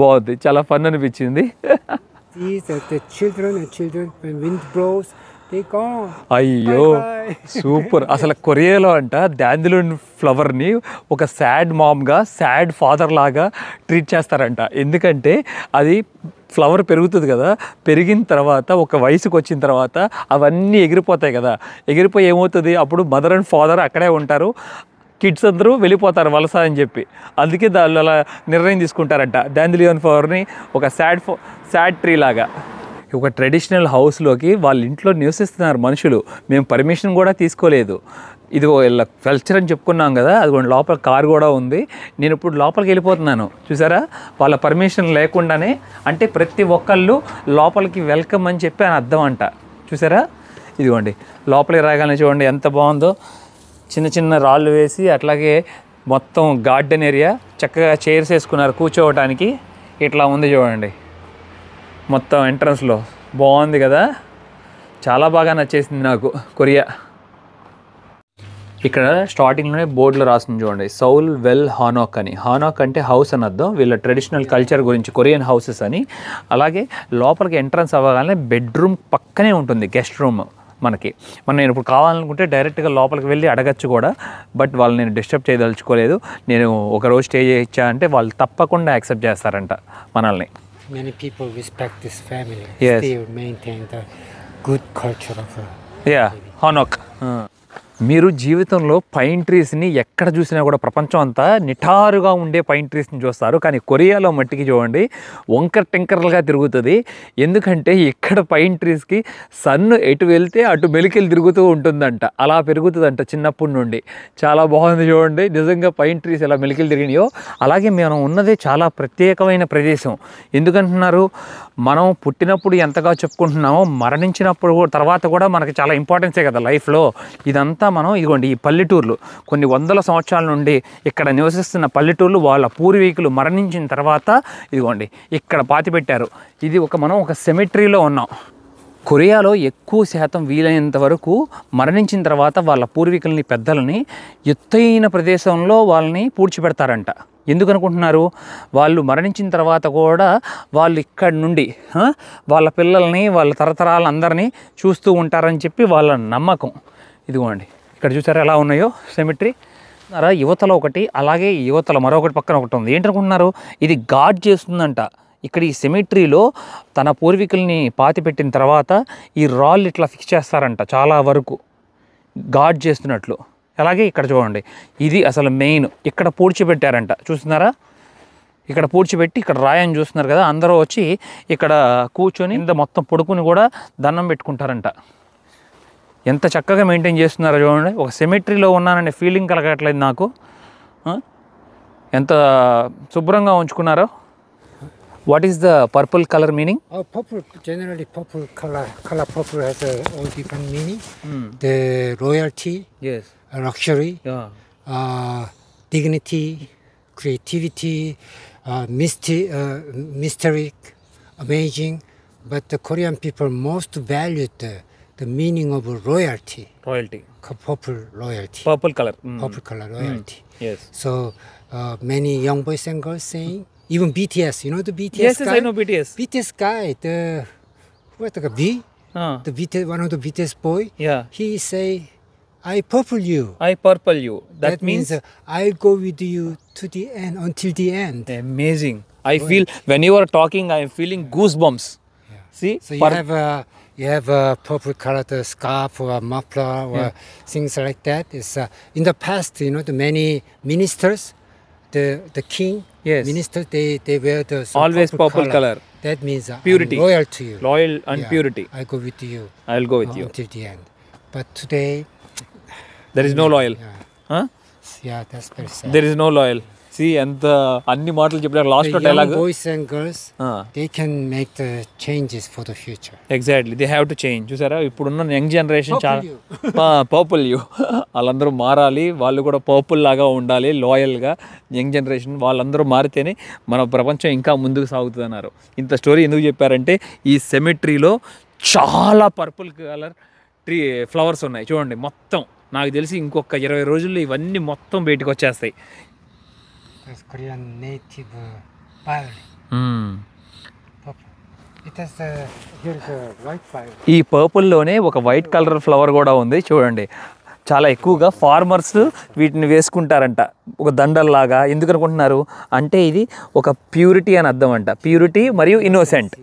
బాగుంది, చాలా ఫన్ అనిపించింది. These are the children, when wind blows, They gone. అయ్యో సూపర్. అసలు కొరియాలో అంట డాండిలియన్ ఫ్లవర్ని ఒక సాడ్ మామ్గా సాడ్ ఫాదర్ లాగా ట్రీట్ చేస్తారంట. ఎందుకంటే అది ఫ్లవర్ పెరుగుతుంది కదా, పెరిగిన తర్వాత ఒక వయసుకు వచ్చిన తర్వాత అవన్నీ ఎగిరిపోతాయి కదా, ఎగిరిపోయి ఏమవుతుంది అప్పుడు మదర్ అండ్ ఫాదర్ అక్కడే ఉంటారు, కిడ్స్ అందరూ వెళ్ళిపోతారు వలస అని చెప్పి. అందుకే దాళ్ళు అలా నిర్ణయం తీసుకుంటారంట డాండిలియన్ ఫ్లవర్ని ఒక సాడ్ ట్రీ లాగా. ఒక ట్రెడిషనల్ హౌస్లోకి వాళ్ళ ఇంట్లో నివసిస్తున్నారు మనుషులు, మేము పర్మిషన్ కూడా తీసుకోలేదు. ఇది వీళ్ళ కల్చర్ అని చెప్పుకున్నాం కదా, అది లోపల కారు కూడా ఉంది. నేను ఇప్పుడు లోపలికి వెళ్ళిపోతున్నాను చూసారా, వాళ్ళ పర్మిషన్ లేకుండానే. అంటే ప్రతి ఒక్కళ్ళు లోపలికి వెల్కమ్ అని చెప్పి అని అర్థం అంట. చూసారా, ఇదిగోండి లోపలికి రాగానే చూడండి ఎంత బాగుందో, చిన్న చిన్న రాళ్ళు వేసి అట్లాగే మొత్తం గార్డెన్ ఏరియా, చక్కగా చైర్స్ వేసుకున్నారు కూర్చోవడానికి. ఇట్లా ఉంది చూడండి మొత్తం ఎంట్రన్స్లో, బాగుంది కదా, చాలా బాగా నచ్చేసింది నాకు కొరియా. ఇక్కడ స్టార్టింగ్లోనే బోర్డులో రాస్తుంది చూడండి, సౌల్ వెల్ హానాక్ అని. హానాక్ అంటే హౌస్ అని అర్థం, వీళ్ళ ట్రెడిషనల్ కల్చర్ గురించి కొరియన్ హౌసెస్ అని. అలాగే లోపలికి ఎంట్రన్స్ అవ్వగానే బెడ్రూమ్ పక్కనే ఉంటుంది గెస్ట్ రూమ్ మనకి. నేను ఇప్పుడు కావాలనుకుంటే డైరెక్ట్గా లోపలికి వెళ్ళి అడగచ్చు కూడా, బట్ వాళ్ళు నేను డిస్టర్బ్ చేయదలుచుకోలేదు. నేను ఒకరోజు స్టే చేయొచ్చా అంటే వాళ్ళు తప్పకుండా యాక్సెప్ట్ చేస్తారంట మనల్ని. Many people respect this family. Yes. Still maintain the good culture of హానాక్. మీరు జీవితంలో పైన్ ట్రీస్ని ఎక్కడ చూసినా కూడా ప్రపంచం అంతా నిటారుగా ఉండే పైన్ ట్రీస్ని చూస్తారు, కానీ కొరియాలో మట్టికి చూడండి వంకర్ టెంకర్లుగా తిరుగుతుంది. ఎందుకంటే ఇక్కడ పైన్ ట్రీస్కి సన్ను ఎటు వెళ్తే అటు మెలికెళ్ళి తిరుగుతూ ఉంటుందంట, అలా పెరుగుతుందంట చిన్నప్పటి నుండి. చాలా బాగుంది చూడండి, నిజంగా పైన్ ట్రీస్ ఎలా మెలికెళ్ళి తిరిగినాయో. అలాగే మనం ఉన్నదే చాలా ప్రత్యేకమైన ప్రదేశం. ఎందుకంటున్నారు, మనం పుట్టినప్పుడు ఎంతగా చెప్పుకుంటున్నామో మరణించినప్పుడు తర్వాత కూడా మనకి చాలా ఇంపార్టెన్సే కదా లైఫ్లో. ఇదంతా మనం ఇదిగోండి ఈ పల్లెటూర్లు కొన్ని వందల సంవత్సరాల నుండి ఇక్కడ నివసిస్తున్న పల్లెటూర్లు వాళ్ళ పూర్వీకులు మరణించిన తర్వాత ఇదిగోండి ఇక్కడ పాతిపెట్టారు. ఇది మనం ఒక సెమెట్రీలో ఉన్నాం. కొరియాలో ఎక్కువ శాతం వీలైనంత వరకు మరణించిన తర్వాత వాళ్ళ పూర్వీకులని పెద్దలని ఎత్తైన ప్రదేశంలో వాళ్ళని పూడ్చిపెడతారంట. ఎందుకు అనుకుంటున్నారు, వాళ్ళు మరణించిన తర్వాత కూడా వాళ్ళు ఇక్కడి నుండి వాళ్ళ పిల్లల్ని వాళ్ళ తరతరాలందరినీ చూస్తూ ఉంటారని చెప్పి వాళ్ళ నమ్మకం. ఇదిగోండి ఇక్కడ చూసారా ఎలా ఉన్నాయో సెమిట్రీ. యువతల ఒకటి, అలాగే యువతల మరొకటి పక్కన ఒకటి ఉంది. ఏంటనుకుంటున్నారు, ఇది గార్డ్ చేస్తుందంట. ఇక్కడ ఈ సెమిట్రీలో తన పూర్వీకుల్ని పాతిపెట్టిన తర్వాత ఈ రాళ్ళు ఇట్లా ఫిక్స్ చేస్తారంట, చాలా వరకు గార్డ్ చేస్తున్నట్లు. అలాగే ఇక్కడ చూడండి, ఇది అసలు మెయిన్, ఇక్కడ పూడ్చిపెట్టారంట. చూస్తున్నారా, ఇక్కడ పూడ్చిపెట్టి ఇక్కడ రాయని చూస్తున్నారు కదా, అందరూ వచ్చి ఇక్కడ కూర్చొని ఇంత మొత్తం పొడుకుని కూడా దండం పెట్టుకుంటారంట. ఎంత చక్కగా మెయింటైన్ చేస్తున్నారో చూడండి. ఒక సెమిట్రీలో ఉన్నాననే ఫీలింగ్ కలగట్లేదు నాకు, ఎంత శుభ్రంగా ఉంచుకున్నారో. What is the purple colour meaning? Purple, generally purple color purple has all different meaning. The royalty, Yes. luxury, Yeah. dignity, creativity, mystery, amazing. But the Korean people most valued the meaning of royalty. Royalty. Purple royalty. Purple color. Purple color royalty. Yes. So many young boys and girls saying, even BTS, you know the BTS Yes, guy? I know BTS. BTS guy, what's the V? The BTS, one of the BTS boy. Yeah. He say, I purple you. I purple you. That means I go with you to the end, until the end. amazing. I feel when you are talking, I am feeling goosebumps. Yeah. See? So you have a purple color scarf or a muffler or things like that. It's in the past, you know, the many ministers, the king, Yes. ministers, they wear the Always purple color. That means Purity. I'm loyal to you. Loyal and Yeah, purity. I go with you I'll go with you. until the end. But today, There is no loyal. yeah, Huh? yeah, that's very sad. There is no loyal. See, ఎంత అన్ని మాటలు చెప్పారు last The young dialogue. boys and girls, they can make the changes for the future. Exactly, they have to change. చూసారా, ఇప్పుడున్న young generation చాలా Purple purple you వాళ్ళందరూ మారాలి, వాళ్ళు కూడా పర్పుల్ లాగా ఉండాలి లాయల్గా. యంగ్ జనరేషన్ వాళ్ళందరూ మారితేనే మన ప్రపంచం ఇంకా ముందుకు సాగుతుంది అన్నారు. ఇంత స్టోరీ ఎందుకు చెప్పారంటే, ఈ సెమిట్రీలో చాలా పర్పుల్ కలర్ ఫ్లవర్స్ ఉన్నాయి చూడండి. మొత్తం నాకు తెలిసి ఇంకొక 20 రోజుల్లో ఇవన్నీ మొత్తం బయటకు వచ్చేస్తాయి. That's Korean native violet. Purple. It it has here's a white fire. ఈ పర్పుల్లోనే ఒక వైట్ కలర్ ఫ్లవర్ కూడా ఉంది చూడండి. చాలా ఎక్కువగా ఫార్మర్స్ వీటిని వేసుకుంటారంట ఒక దండల్లాగా. ఎందుకు అనుకుంటున్నారు అంటే ఇది ఒక ప్యూరిటీ అని అర్థం అంట. ప్యూరిటీ మరియు ఇన్నోసెంట్.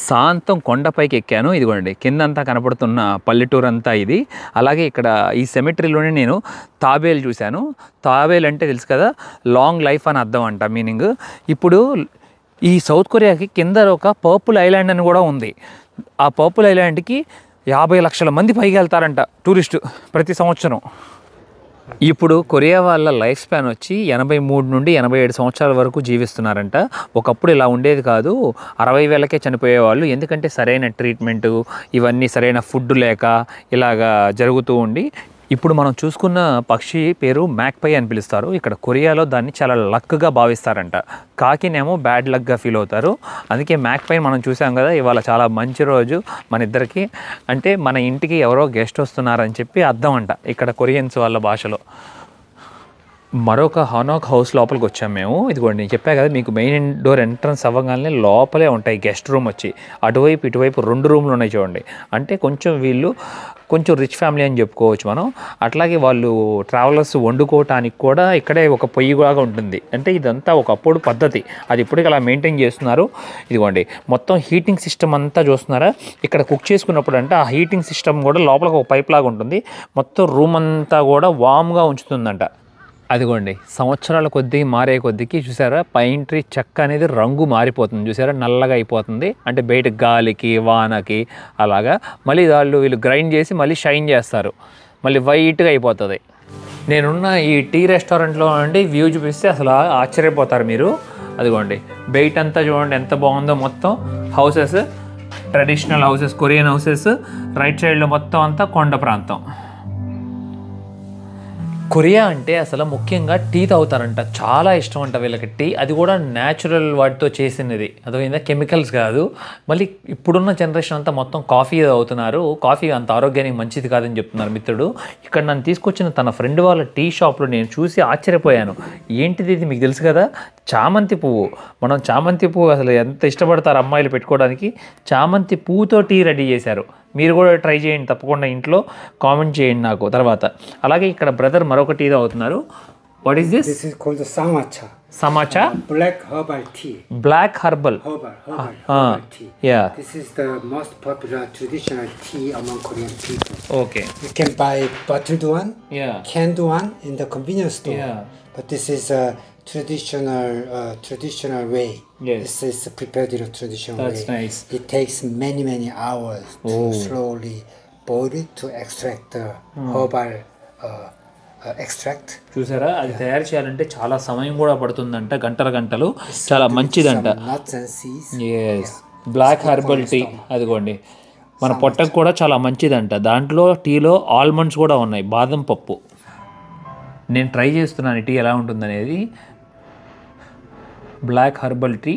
శాంతం కొండపైకి ఎక్కాను. ఇదిగోండి కిందంతా కనపడుతున్న పల్లెటూరు అంతా ఇది. అలాగే ఇక్కడ ఈ సెమెట్రీలోనే నేను తాబేలు చూశాను. తాబేలు అంటే తెలుసు కదా, లాంగ్ లైఫ్ అని అర్థం అంట మీనింగ్. ఇప్పుడు ఈ సౌత్ కొరియాకి కింద ఒక పర్పుల్ ఐలాండ్ అని కూడా ఉంది. ఆ పర్పుల్ ఐలాండ్కి 50 లక్షల మంది పైకి వెళ్తారంట టూరిస్టు ప్రతి సంవత్సరం. ఇప్పుడు కొరియా వాళ్ళ లైఫ్ స్పాన్ వచ్చి 83 నుండి 87 సంవత్సరాల వరకు జీవిస్తున్నారంట. ఒకప్పుడు ఇలా ఉండేది కాదు, 60,000కే చనిపోయేవాళ్ళు. ఎందుకంటే సరైన ట్రీట్మెంటు ఇవన్నీ సరైన ఫుడ్ లేక ఇలాగా జరుగుతూ ఉండి. ఇప్పుడు మనం చూసుకున్న పక్షి పేరు మ్యాక్పై అని పిలుస్తారు. ఇక్కడ కొరియాలో దాన్ని చాలా లక్గా భావిస్తారంట. కాకినేమో బ్యాడ్ లక్గా ఫీల్ అవుతారు. అందుకే మ్యాక్పై మనం చూసాం కదా, ఇవాళ చాలా మంచి రోజు మన ఇద్దరికి. అంటే మన ఇంటికి ఎవరో గెస్ట్ వస్తున్నారని చెప్పి అర్థం అంట ఇక్కడ కొరియన్స్ వాళ్ళ భాషలో. మరొక హానాక్ హౌస్ లోపలికి వచ్చాం మేము. ఇదిగోండి నేను చెప్పా కదా మీకు, మెయిన్ డోర్ ఎంట్రన్స్ అవ్వగానే లోపలే ఉంటాయి గెస్ట్ రూమ్ వచ్చి. అటువైపు ఇటువైపు 2 రూమ్లు ఉన్నాయి చూడండి. అంటే వీళ్ళు కొంచెం రిచ్ ఫ్యామిలీ అని చెప్పుకోవచ్చు మనం. అట్లాగే వాళ్ళు ట్రావెలర్స్ వండుకోవటానికి కూడా ఇక్కడే ఒక పొయ్యి లాగా ఉంటుంది. అంటే ఇదంతా ఒకప్పుడు పద్ధతి, అది ఇప్పటికి అలా మెయింటైన్ చేస్తున్నారు. ఇదిగోండి మొత్తం హీటింగ్ సిస్టమ్ అంతా చూస్తున్నారా. ఇక్కడ కుక్ చేసుకున్నప్పుడు అంటే ఆ హీటింగ్ సిస్టమ్ కూడా లోపల ఒక పైప్ లాగా ఉంటుంది. మొత్తం రూమ్ అంతా కూడా వామ్గా ఉంచుతుందంట. అదిగోండి సంవత్సరాల కొద్దీ మారే కొద్దికి చూసారా పైన్ ట్రీ చెక్క అనేది రంగు మారిపోతుంది. చూసారా నల్లగా అయిపోతుంది. అంటే బయట గాలికి వానకి అలాగా. మళ్ళీ వీళ్ళు గ్రైండ్ చేసి మళ్ళీ షైన్ చేస్తారు, మళ్ళీ వైట్గా అయిపోతుంది. నేనున్న ఈ టీ రెస్టారెంట్లో అండి వ్యూ చూపిస్తే అసలు ఆశ్చర్యపోతారు మీరు. అదిగోండి బయట అంతా చూడండి ఎంత బాగుందో. మొత్తం houses, traditional houses, Korean houses. Right సైడ్లో మొత్తం అంతా కొండ ప్రాంతం. కొరియా అంటే అసలు ముఖ్యంగా టీ తాగుతారంట. చాలా ఇష్టం అంట వీళ్ళకి టీ. అది కూడా న్యాచురల్ వాటితో చేసినది, అదైందా కెమికల్స్ కాదు. మళ్ళీ ఇప్పుడున్న జనరేషన్ అంతా మొత్తం కాఫీ తాగుతున్నారు. కాఫీ అంత ఆరోగ్యానికి మంచిది కాదని చెప్తున్నారు మిత్రుడు. ఇక్కడ నన్ను తీసుకొచ్చిన తన ఫ్రెండ్ వాళ్ళ టీ షాప్లో నేను చూసి ఆశ్చర్యపోయాను. ఏంటిది ఇది మీకు తెలుసు కదా, చామంతి పువ్వు. మనం చామంతి పువ్వు అసలు ఎంత ఇష్టపడతారు అమ్మాయిలు పెట్టుకోవడానికి. చామంతి పువ్వుతో టీ రెడీ చేశారు. మీరు కూడా ట్రై చేయండి తప్పకుండా, ఇంట్లో కామెంట్ చేయండి నాకు తర్వాత. అలాగే ఇక్కడ బ్రదర్ మరొక టీ తాగుతున్నారు. What is this? This is called the samacha. Samacha? Black herbal tea. Black herbal. Herbal tea. Yeah. This is the most popular traditional tea among Korean people. Okay. You can buy bottled one, Yeah. canned one in the convenience store. Yeah. But this is a traditional way. Yes. This is prepared in a traditional That's way. nice. It takes many hours to slowly boil it to extract the herbal extract. చూసారా అది తయారు చేయాలంటే చాలా సమయం కూడా పడుతుందంట, గంటలు. చాలా మంచిదంట. Some nuts and seeds. Yes black herbal tea. అదిగోండి మన పొట్టకు కూడా చాలా మంచిదంట. దాంట్లో టీలో ఆల్మండ్స్ కూడా ఉన్నాయి, బాదం పప్పు. నేను ట్రై చేస్తున్నాను టీ ఎలా ఉంటుందనేది. బ్లాక్ హెర్బల్ టీ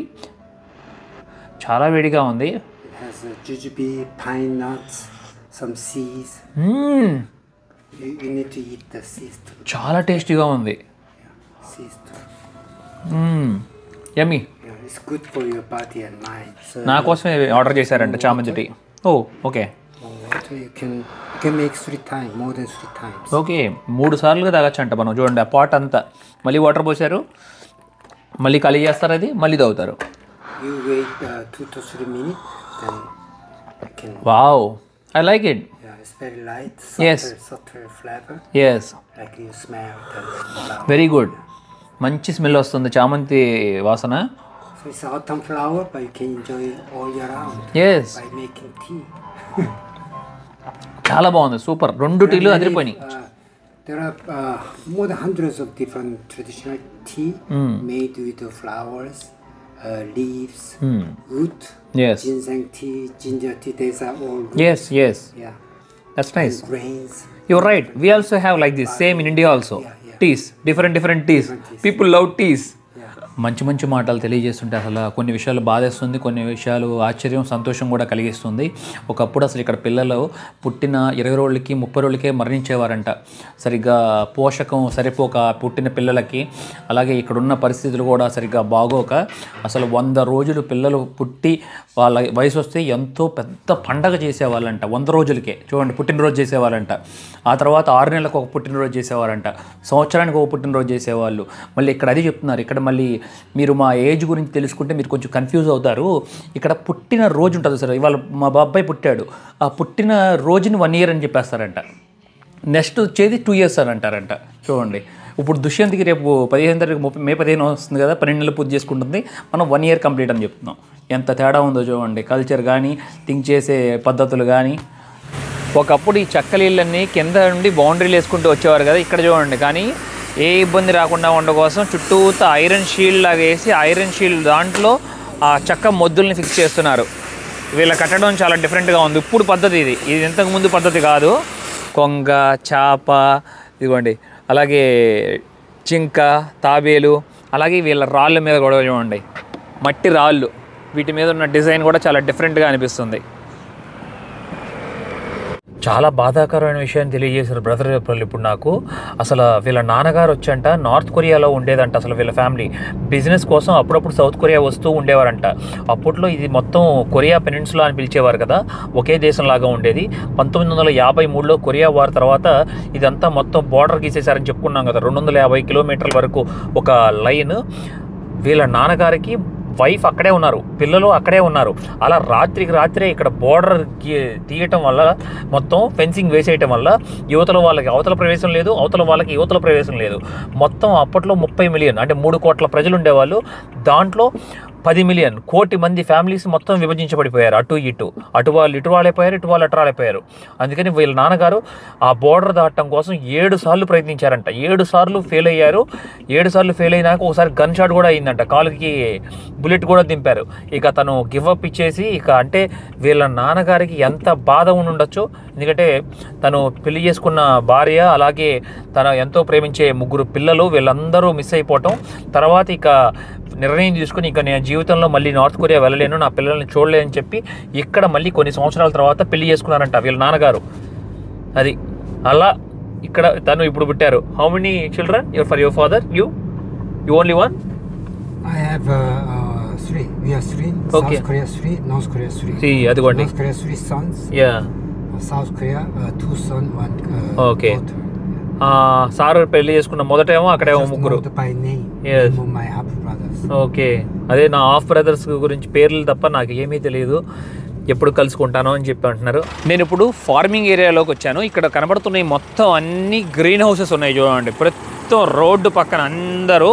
చాలా వేడిగా ఉంది. It has jujube, pine nuts, some seeds. You need to eat the seeds too. చాలా టేస్టీగా ఉంది. Seeds too. Yummy. Yeah, it's good for your body and mind. So నా కోసమే ఆర్డర్ చేశారంట చామంతి tea. Oh okay. you can make 3 times, more than 3 times. Okay 3 సార్లుగా తాగొచ్చంట మనం. చూడండి ఆ పాట్ అంతా మళ్ళీ వాటర్ పోసారు, మళ్ళీ ఖాళీ చేస్తారు, అది మళ్ళీ తాగుతారు. You wait 2 to 3 minutes, then you can. Wow, I like it. Yeah, it's very light, Yes. subtle flavor. Yes, Like you smell the flower. Very good. మంచి స్మెల్ వస్తుంది చామంతి వాసన. So it's autumn flower, but you can enjoy it all year round yes, by making tea. చాలా బాగుంది, super. 2 టీలు అదిరిపోయినాయి. There are more than hundreds of different traditional tea made with the flowers, leaves, root, Yes. ginseng tea, ginger tea. These are all roots. Yes, yes, Yeah. that's nice. And grains. You're right. We also have like this, same in India also. Yeah. Teas, different teas. Different teas. People love teas. Yeah. మంచి మంచి మాటలు తెలియజేస్తుంటే అసలు కొన్ని విషయాలు బాధేస్తుంది, కొన్ని విషయాలు ఆశ్చర్యం సంతోషం కూడా కలిగిస్తుంది. ఒకప్పుడు అసలు ఇక్కడ పిల్లలు పుట్టిన 20 రోజులకి 30 రోజులకే మరణించేవారంట. సరిగ్గా పోషకం సరిపోక పుట్టిన పిల్లలకి, అలాగే ఇక్కడున్న పరిస్థితులు కూడా సరిగ్గా బాగోక అసలు 100 రోజులు పిల్లలు పుట్టి వాళ్ళ వయసు వస్తే ఎంతో పెద్ద పండగ చేసేవాళ్ళంట. 100 రోజులకే చూడండి పుట్టినరోజు చేసేవాళ్ళంట. ఆ తర్వాత 6 నెలలకు ఒక పుట్టినరోజు చేసేవారంట, సంవత్సరానికి ఒక పుట్టినరోజు చేసేవాళ్ళు. మళ్ళీ ఇక్కడ అది చెప్తున్నారు, ఇక్కడ మళ్ళీ మీరు మా ఏజ్ గురించి తెలుసుకుంటే మీరు కొంచెం కన్ఫ్యూజ్ అవుతారు. ఇక్కడ పుట్టిన రోజు ఉంటుంది సార్, ఇవాళ మా బాబాయ్ పుట్టాడు, ఆ పుట్టిన రోజుని 1 year అని చెప్పేస్తారంట. నెక్స్ట్ వచ్చేది 2 years అని అంటారంట. చూడండి ఇప్పుడు దుష్యంత్కి రేపు 15 తారీఖు మే 15 వస్తుంది కదా, 12 నెలలు పూర్తి చేసుకుంటుంది, మనం 1 year కంప్లీట్ అని చెప్తున్నాం. ఎంత తేడా ఉందో చూడండి, కల్చర్ కానీ థింక్ చేసే పద్ధతులు కానీ. ఒకప్పుడు ఈ చెక్కలీళ్ళన్నీ కింద నుండి బౌండరీలు వేసుకుంటూ వచ్చేవారు కదా, ఇక్కడ చూడండి. కానీ ఏ ఇబ్బంది రాకుండా ఉండడం కోసం చుట్టూతా ఐరన్ షీల్డ్ లాగా వేసి, ఐరన్ షీల్డ్ దాంట్లో ఆ చెక్క మొద్దుల్ని ఫిక్స్ చేస్తున్నారు. వీళ్ళ కట్టడం చాలా డిఫరెంట్గా ఉంది. ఇప్పుడు పద్ధతి ఇది ఇంతకుముందు పద్ధతి కాదు. కొంగ, చాప, ఇదిగోండి, అలాగే జింక, తాబేలు, అలాగే వీళ్ళ రాళ్ళ మీద కూడా చూడండి, మట్టి రాళ్ళు, వీటి మీద ఉన్న డిజైన్ కూడా చాలా డిఫరెంట్గా అనిపిస్తుంది. చాలా బాధాకరమైన విషయాన్ని తెలియజేశారు బ్రదర్ ఇప్పుడు నాకు. అసలు వీళ్ళ నాన్నగారు వచ్చంట నార్త్ కొరియాలో ఉండేదంట. అసలు వీళ్ళ ఫ్యామిలీ బిజినెస్ కోసం అప్పుడప్పుడు సౌత్ కొరియా వస్తూ ఉండేవారంట. అప్పట్లో ఇది మొత్తం కొరియా పెనిన్సులా అని పిలిచేవారు కదా, ఒకే దేశంలాగా ఉండేది. 1953లో కొరియా వార్ తర్వాత ఇదంతా మొత్తం బార్డర్ గీసేశారని చెప్పుకున్నాం కదా, 250 కిలోమీటర్ల వరకు ఒక లైన్. వీళ్ళ నాన్నగారికి వైఫ్ అక్కడే ఉన్నారు, పిల్లలు అక్కడే ఉన్నారు. అలా రాత్రికి రాత్రే ఇక్కడ బోర్డర్ తీయటం వల్ల, మొత్తం ఫెన్సింగ్ వేసేయటం వల్ల యువతల వాళ్ళకి అవతల ప్రవేశం లేదు, అవతల వాళ్ళకి యువతల ప్రవేశం లేదు. మొత్తం అప్పట్లో 30 మిలియన్ అంటే 3 కోట్ల ప్రజలు ఉండేవాళ్ళు. దాంట్లో 10 మిలియన్ కోటి మంది ఫ్యామిలీస్ మొత్తం విభజించబడిపోయారు. అటు ఇటు, అటు వాళ్ళు ఇటు వాళ్ళైపోయారు, ఇటు వాళ్ళు అటు వాళ్ళైపోయారు. అందుకని వీళ్ళ నాన్నగారు ఆ బోర్డర్ దాటడం కోసం 7 సార్లు ప్రయత్నించారంట. 7 సార్లు ఫెయిల్ అయ్యారు. 7 సార్లు ఫెయిల్ అయినాక ఒకసారి గన్ షాట్ కూడా అయిందంట, కాలుకి బుల్లెట్ కూడా దింపారు. ఇక తను గివప్ ఇచ్చేసి, ఇక అంటే వీళ్ళ నాన్నగారికి ఎంత బాధ ఉండొచ్చు. ఎందుకంటే తను పెళ్లి చేసుకున్న భార్య, అలాగే తను ఎంతో ప్రేమించే 3 పిల్లలు, వీళ్ళందరూ మిస్ అయిపోవటం. తర్వాత ఇక నిర్ణయం తీసుకుని, ఇక నేను జీవితంలో మళ్ళీ నార్త్ కొరియా వెళ్ళలేను, నా పిల్లల్ని చూడలేని చెప్పి ఇక్కడ మళ్ళీ కొన్ని సంవత్సరాల తర్వాత పెళ్లి చేసుకున్నారంట వీళ్ళ నాన్నగారు. అది అలా ఇక్కడ తను ఇప్పుడు పుట్టారు. How many children for your father? You only one? I have 3. We are 3. Okay. South Korea 3, North Korea 3. See, అదిగోండి. North Korea 3 sons. Yeah. South Korea 2 sons, 1 Okay. daughter. Sir పెళ్లి చేసుకున్న మొదటేమో అక్కడేమో Just 3. know by name. Yes. Name of my half brothers. Okay, అదే నా half brothers గురించి పేర్లు తప్ప నాకు ఏమీ తెలియదు, ఎప్పుడు కలుసుకుంటానో అని చెప్పి అంటున్నారు. నేను ఇప్పుడు ఫార్మింగ్ ఏరియాలోకి వచ్చాను. ఇక్కడ కనబడుతున్నాయి మొత్తం అన్ని గ్రీన్ హౌసెస్ ఉన్నాయి చూడండి. ప్రస్తుతం రోడ్డు పక్కన అందరూ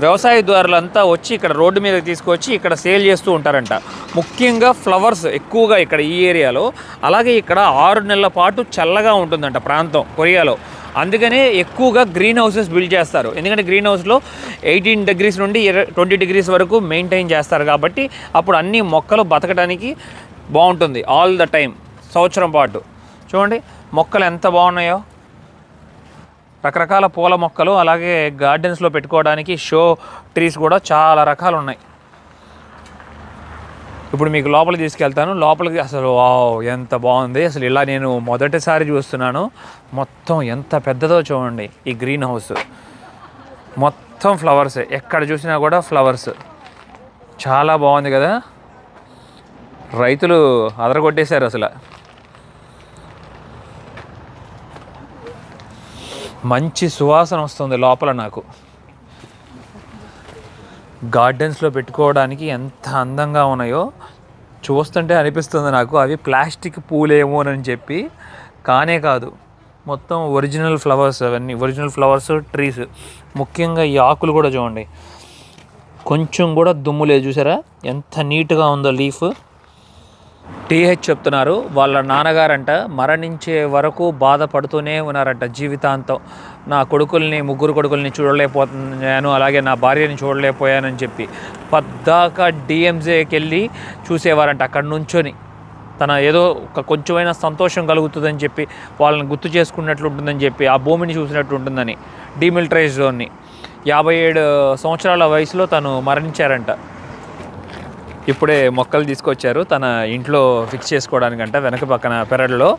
వ్యవసాయదారులంతా వచ్చి ఇక్కడ రోడ్డు మీద తీసుకొచ్చి ఇక్కడ సేల్ చేస్తూ ఉంటారంట. ముఖ్యంగా ఫ్లవర్స్ ఎక్కువగా ఇక్కడ ఈ ఏరియాలో. అలాగే ఇక్కడ 6 నెలల పాటు చల్లగా ఉంటుందంట ప్రాంతం కొరియాలో. అందుకనే ఎక్కువగా గ్రీన్ హౌసెస్ బిల్డ్ చేస్తారు. ఎందుకంటే గ్రీన్ హౌస్లో 18 degrees నుండి 20 degrees వరకు మెయింటైన్ చేస్తారు. కాబట్టి అప్పుడు అన్ని మొక్కలు బతకడానికి బాగుంటుంది ఆల్ ద టైం, సంవత్సరం పాటు. చూడండి మొక్కలు ఎంత బాగున్నాయో, రకరకాల పూల మొక్కలు, అలాగే గార్డెన్స్లో పెట్టుకోవడానికి షో ట్రీస్ కూడా చాలా రకాలు ఉన్నాయి. ఇప్పుడు మీకు లోపలికి తీసుకెళ్తాను. లోపలికి అసలు వావ్ ఎంత బాగుంది. అసలు ఇలా నేను మొదటిసారి చూస్తున్నాను. మొత్తం ఎంత పెద్దదో చూడండి ఈ గ్రీన్ హౌస్. మొత్తం ఫ్లవర్స్, ఎక్కడ చూసినా కూడా ఫ్లవర్స్. చాలా బాగుంది కదా, రైతులు అదరగొట్టేశారు అసలు. మంచి సువాసన వస్తుంది లోపల నాకు. గార్డెన్స్లో పెట్టుకోవడానికి ఎంత అందంగా ఉన్నాయో చూస్తుంటే అనిపిస్తుంది నాకు అవి ప్లాస్టిక్ పూలేమోనని చెప్పి. కానే కాదు, మొత్తం ఒరిజినల్ ఫ్లవర్స్. అవన్నీ ఒరిజినల్ ఫ్లవర్స్, ట్రీస్. ముఖ్యంగా ఈ ఆకులు కూడా చూడండి, కొంచెం కూడా దుమ్ము లేదు. చూసారా ఎంత నీట్గా ఉందో లీఫ్. టీహెచ్ చెప్తున్నారు వాళ్ళ నాన్నగారంట మరణించే వరకు బాధపడుతూనే ఉన్నారంట జీవితాంతం. నా కొడుకుల్ని, 3 కొడుకుల్ని చూడలేకపోతున్నాను, అలాగే నా భార్యని చూడలేకపోయానని చెప్పి పద్దాకా డిఎంజేకి వెళ్ళి చూసేవారంట. అక్కడ నుంచొని తన ఏదో ఒక కొంచెమైనా సంతోషం కలుగుతుందని చెప్పి, వాళ్ళని గుర్తు చేసుకున్నట్లు ఉంటుందని చెప్పి, ఆ భూమిని చూసినట్టు ఉంటుందని, డీమిలిటరైజ్ జోన్ని. 57 సంవత్సరాల వయసులో తను మరణించారంట. ఇప్పుడే మొక్కలు తీసుకొచ్చారు తన ఇంట్లో ఫిక్స్ చేసుకోవడానికంట. వెనక పక్కన పెరడులో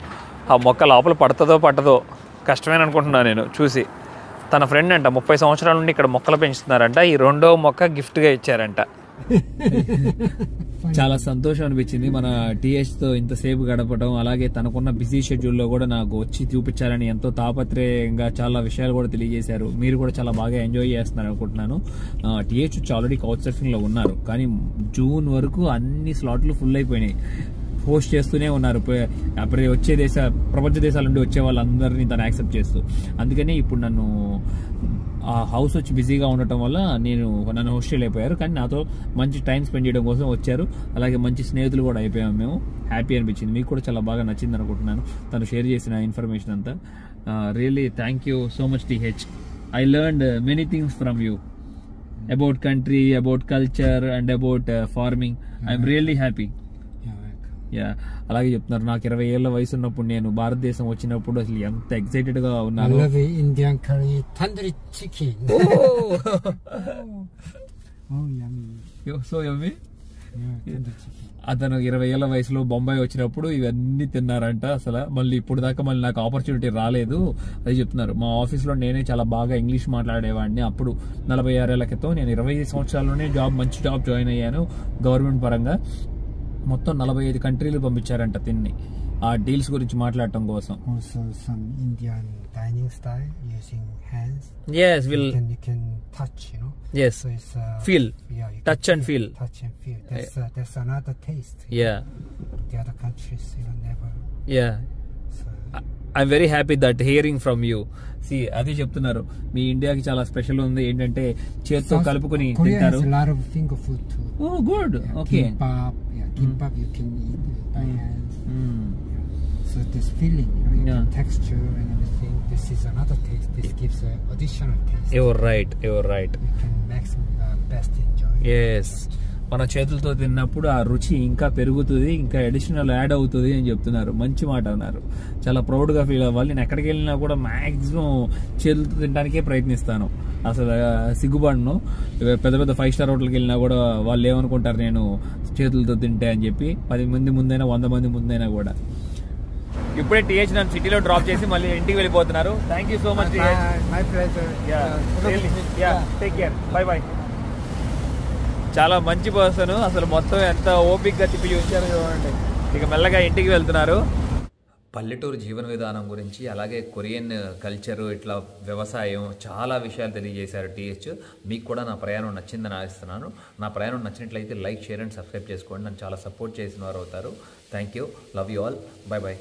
ఆ మొక్క లోపల పడుతుందో పట్టదో కష్టమేని అనుకుంటున్నాను నేను చూసి. తన ఫ్రెండ్ అంట 30 సంవత్సరాల నుండి ఇక్కడ మొక్కలు పెంచుతున్నారంట. ఈ రెండో మొక్క గిఫ్ట్గా ఇచ్చారంట. చాలా సంతోషం అనిపించింది మన టీహెచ్తో ఇంతసేపు గడపడం. అలాగే తనకున్న బిజీ షెడ్యూల్లో కూడా నాకు వచ్చి చూపించాలని ఎంతో తాపత్రయంగా చాలా విషయాలు కూడా తెలియజేశారు. మీరు కూడా చాలా బాగా ఎంజాయ్ చేస్తున్నారు అనుకుంటున్నాను. టీహెచ్ వచ్చి ఆల్రెడీ కౌచ్ సర్ఫింగ్లో ఉన్నారు, కానీ జూన్ వరకు అన్ని స్లాట్లు ఫుల్ అయిపోయినాయి. హోస్ట్ చేస్తూనే ఉన్నారు. ప్రపంచ దేశాల నుండి వచ్చే వాళ్ళందరినీ తను యాక్సెప్ట్ చేస్తూ. అందుకని ఇప్పుడు నన్ను ఆ హౌస్ వచ్చి బిజీగా ఉండటం వల్ల నన్ను హోస్ట్ చేయలేకపోయారు, కానీ నాతో మంచి టైం స్పెండ్ చేయడం కోసం వచ్చారు. అలాగే మంచి స్నేహితులు కూడా అయిపోయాము మేము. హ్యాపీ అనిపించింది. మీకు కూడా చాలా బాగా నచ్చింది అనుకుంటున్నాను తను షేర్ చేసిన ఇన్ఫర్మేషన్ అంతా. Really thank you so much TH. I learned many things from you about country, about culture and about farming. I'm really happy. Yeah, అలాగే చెప్తున్నారు. నాకు 20 ఏళ్ల వయసు ఉన్నప్పుడు నేను భారతదేశం వచ్చినప్పుడు అసలు ఎంత ఎక్సైటెడ్ గా ఉన్నాను. Indian curry, tandoori chicken. So yummy. అతను 20 ఏళ్ల వయసులో బొంబాయి వచ్చినప్పుడు ఇవన్నీ తిన్నారంట. అసలు మళ్ళీ ఇప్పుడు దాకా మళ్ళీ నాకు ఆపర్చునిటీ రాలేదు. అది చెప్తున్నారు. మా ఆఫీస్లో నేనే చాలా బాగా ఇంగ్లీష్ మాట్లాడేవాడిని. అప్పుడు 46 ఏళ్ల క్రితం నేను 20 సంవత్సరాల్లోనే మంచి జాబ్ జాయిన్ అయ్యాను గవర్నమెంట్ పరంగా. మొత్తం 45 కంట్రీలు పంపించారంట తిన్ని ఆ డీల్స్ గురించి మాట్లాడటం కోసం. Also some Indian dining style using hands. Yes, will you can touch, you know. Yes. So it's feel. Yeah, you Touch and feel. Touch and feel. There's another taste. Yeah. The other countries, never. Yeah. So I'm very happy that hearing from you. See, అది చెప్తున్నారు. మీ ఇండియాకి చాలా special ఉంది ఏంటంటే చేత్తో కలుపుకొని తింటారు. Korea has a lot of finger food too. Oh, good. Okay. Kimbap you can eat by hands. So this feeling, texture and everything. This is another taste. This gives an additional taste. You're right. You can best enjoy. Yes. మన చేతులతో తిన్నప్పుడు ఆ రుచి ఇంకా పెరుగుతుంది, ఇంకా additional add అవుతుంది అని చెప్తున్నారు. మంచి మాట అన్నారు. చాలా ప్రౌడ్గా ఫీల్ అవ్వాలి. నేను ఎక్కడికి వెళ్ళినా కూడా మ్యాక్సిమం చేతులతో తినడానికే ప్రయత్నిస్తాను. అసలు సిగ్గుపడను. పెద్ద 5 స్టార్ హోటల్కి వెళ్ళినా కూడా వాళ్ళు ఏమనుకుంటారు నేను చేతులతో తింటే అని చెప్పి. 10 మంది ముందైనా 100 మంది ముందైనా కూడా. ఇప్పుడే టీహెచ్ నన్ను సిటీలో డ్రాప్ చేసి మళ్ళీ ఇంటికి వెళ్ళిపోతున్నారు. Thank you so much. My pleasure. Take care. By. చాలా మంచి పర్సన్. అసలు మొత్తం ఎంత ఓపిక్గా తిప్పి చూపించారో చూడండి. ఇక మెల్లగా ఇంటికి వెళ్తున్నారు. పల్లెటూరు జీవన విధానం గురించి, అలాగే కొరియన్ కల్చరు, ఇట్లా వ్యవసాయం, చాలా విషయాలు తెలియజేశారు టీహెచ్. మీకు కూడా నా ప్రయాణం నచ్చిందని ఆశిస్తున్నాను. నా ప్రయాణం నచ్చినట్లయితే లైక్, షేర్ అండ్ సబ్స్క్రైబ్ చేసుకోండి. నన్ను చాలా సపోర్ట్ చేసిన వారు అవుతారు. Thank you. Love you all. By.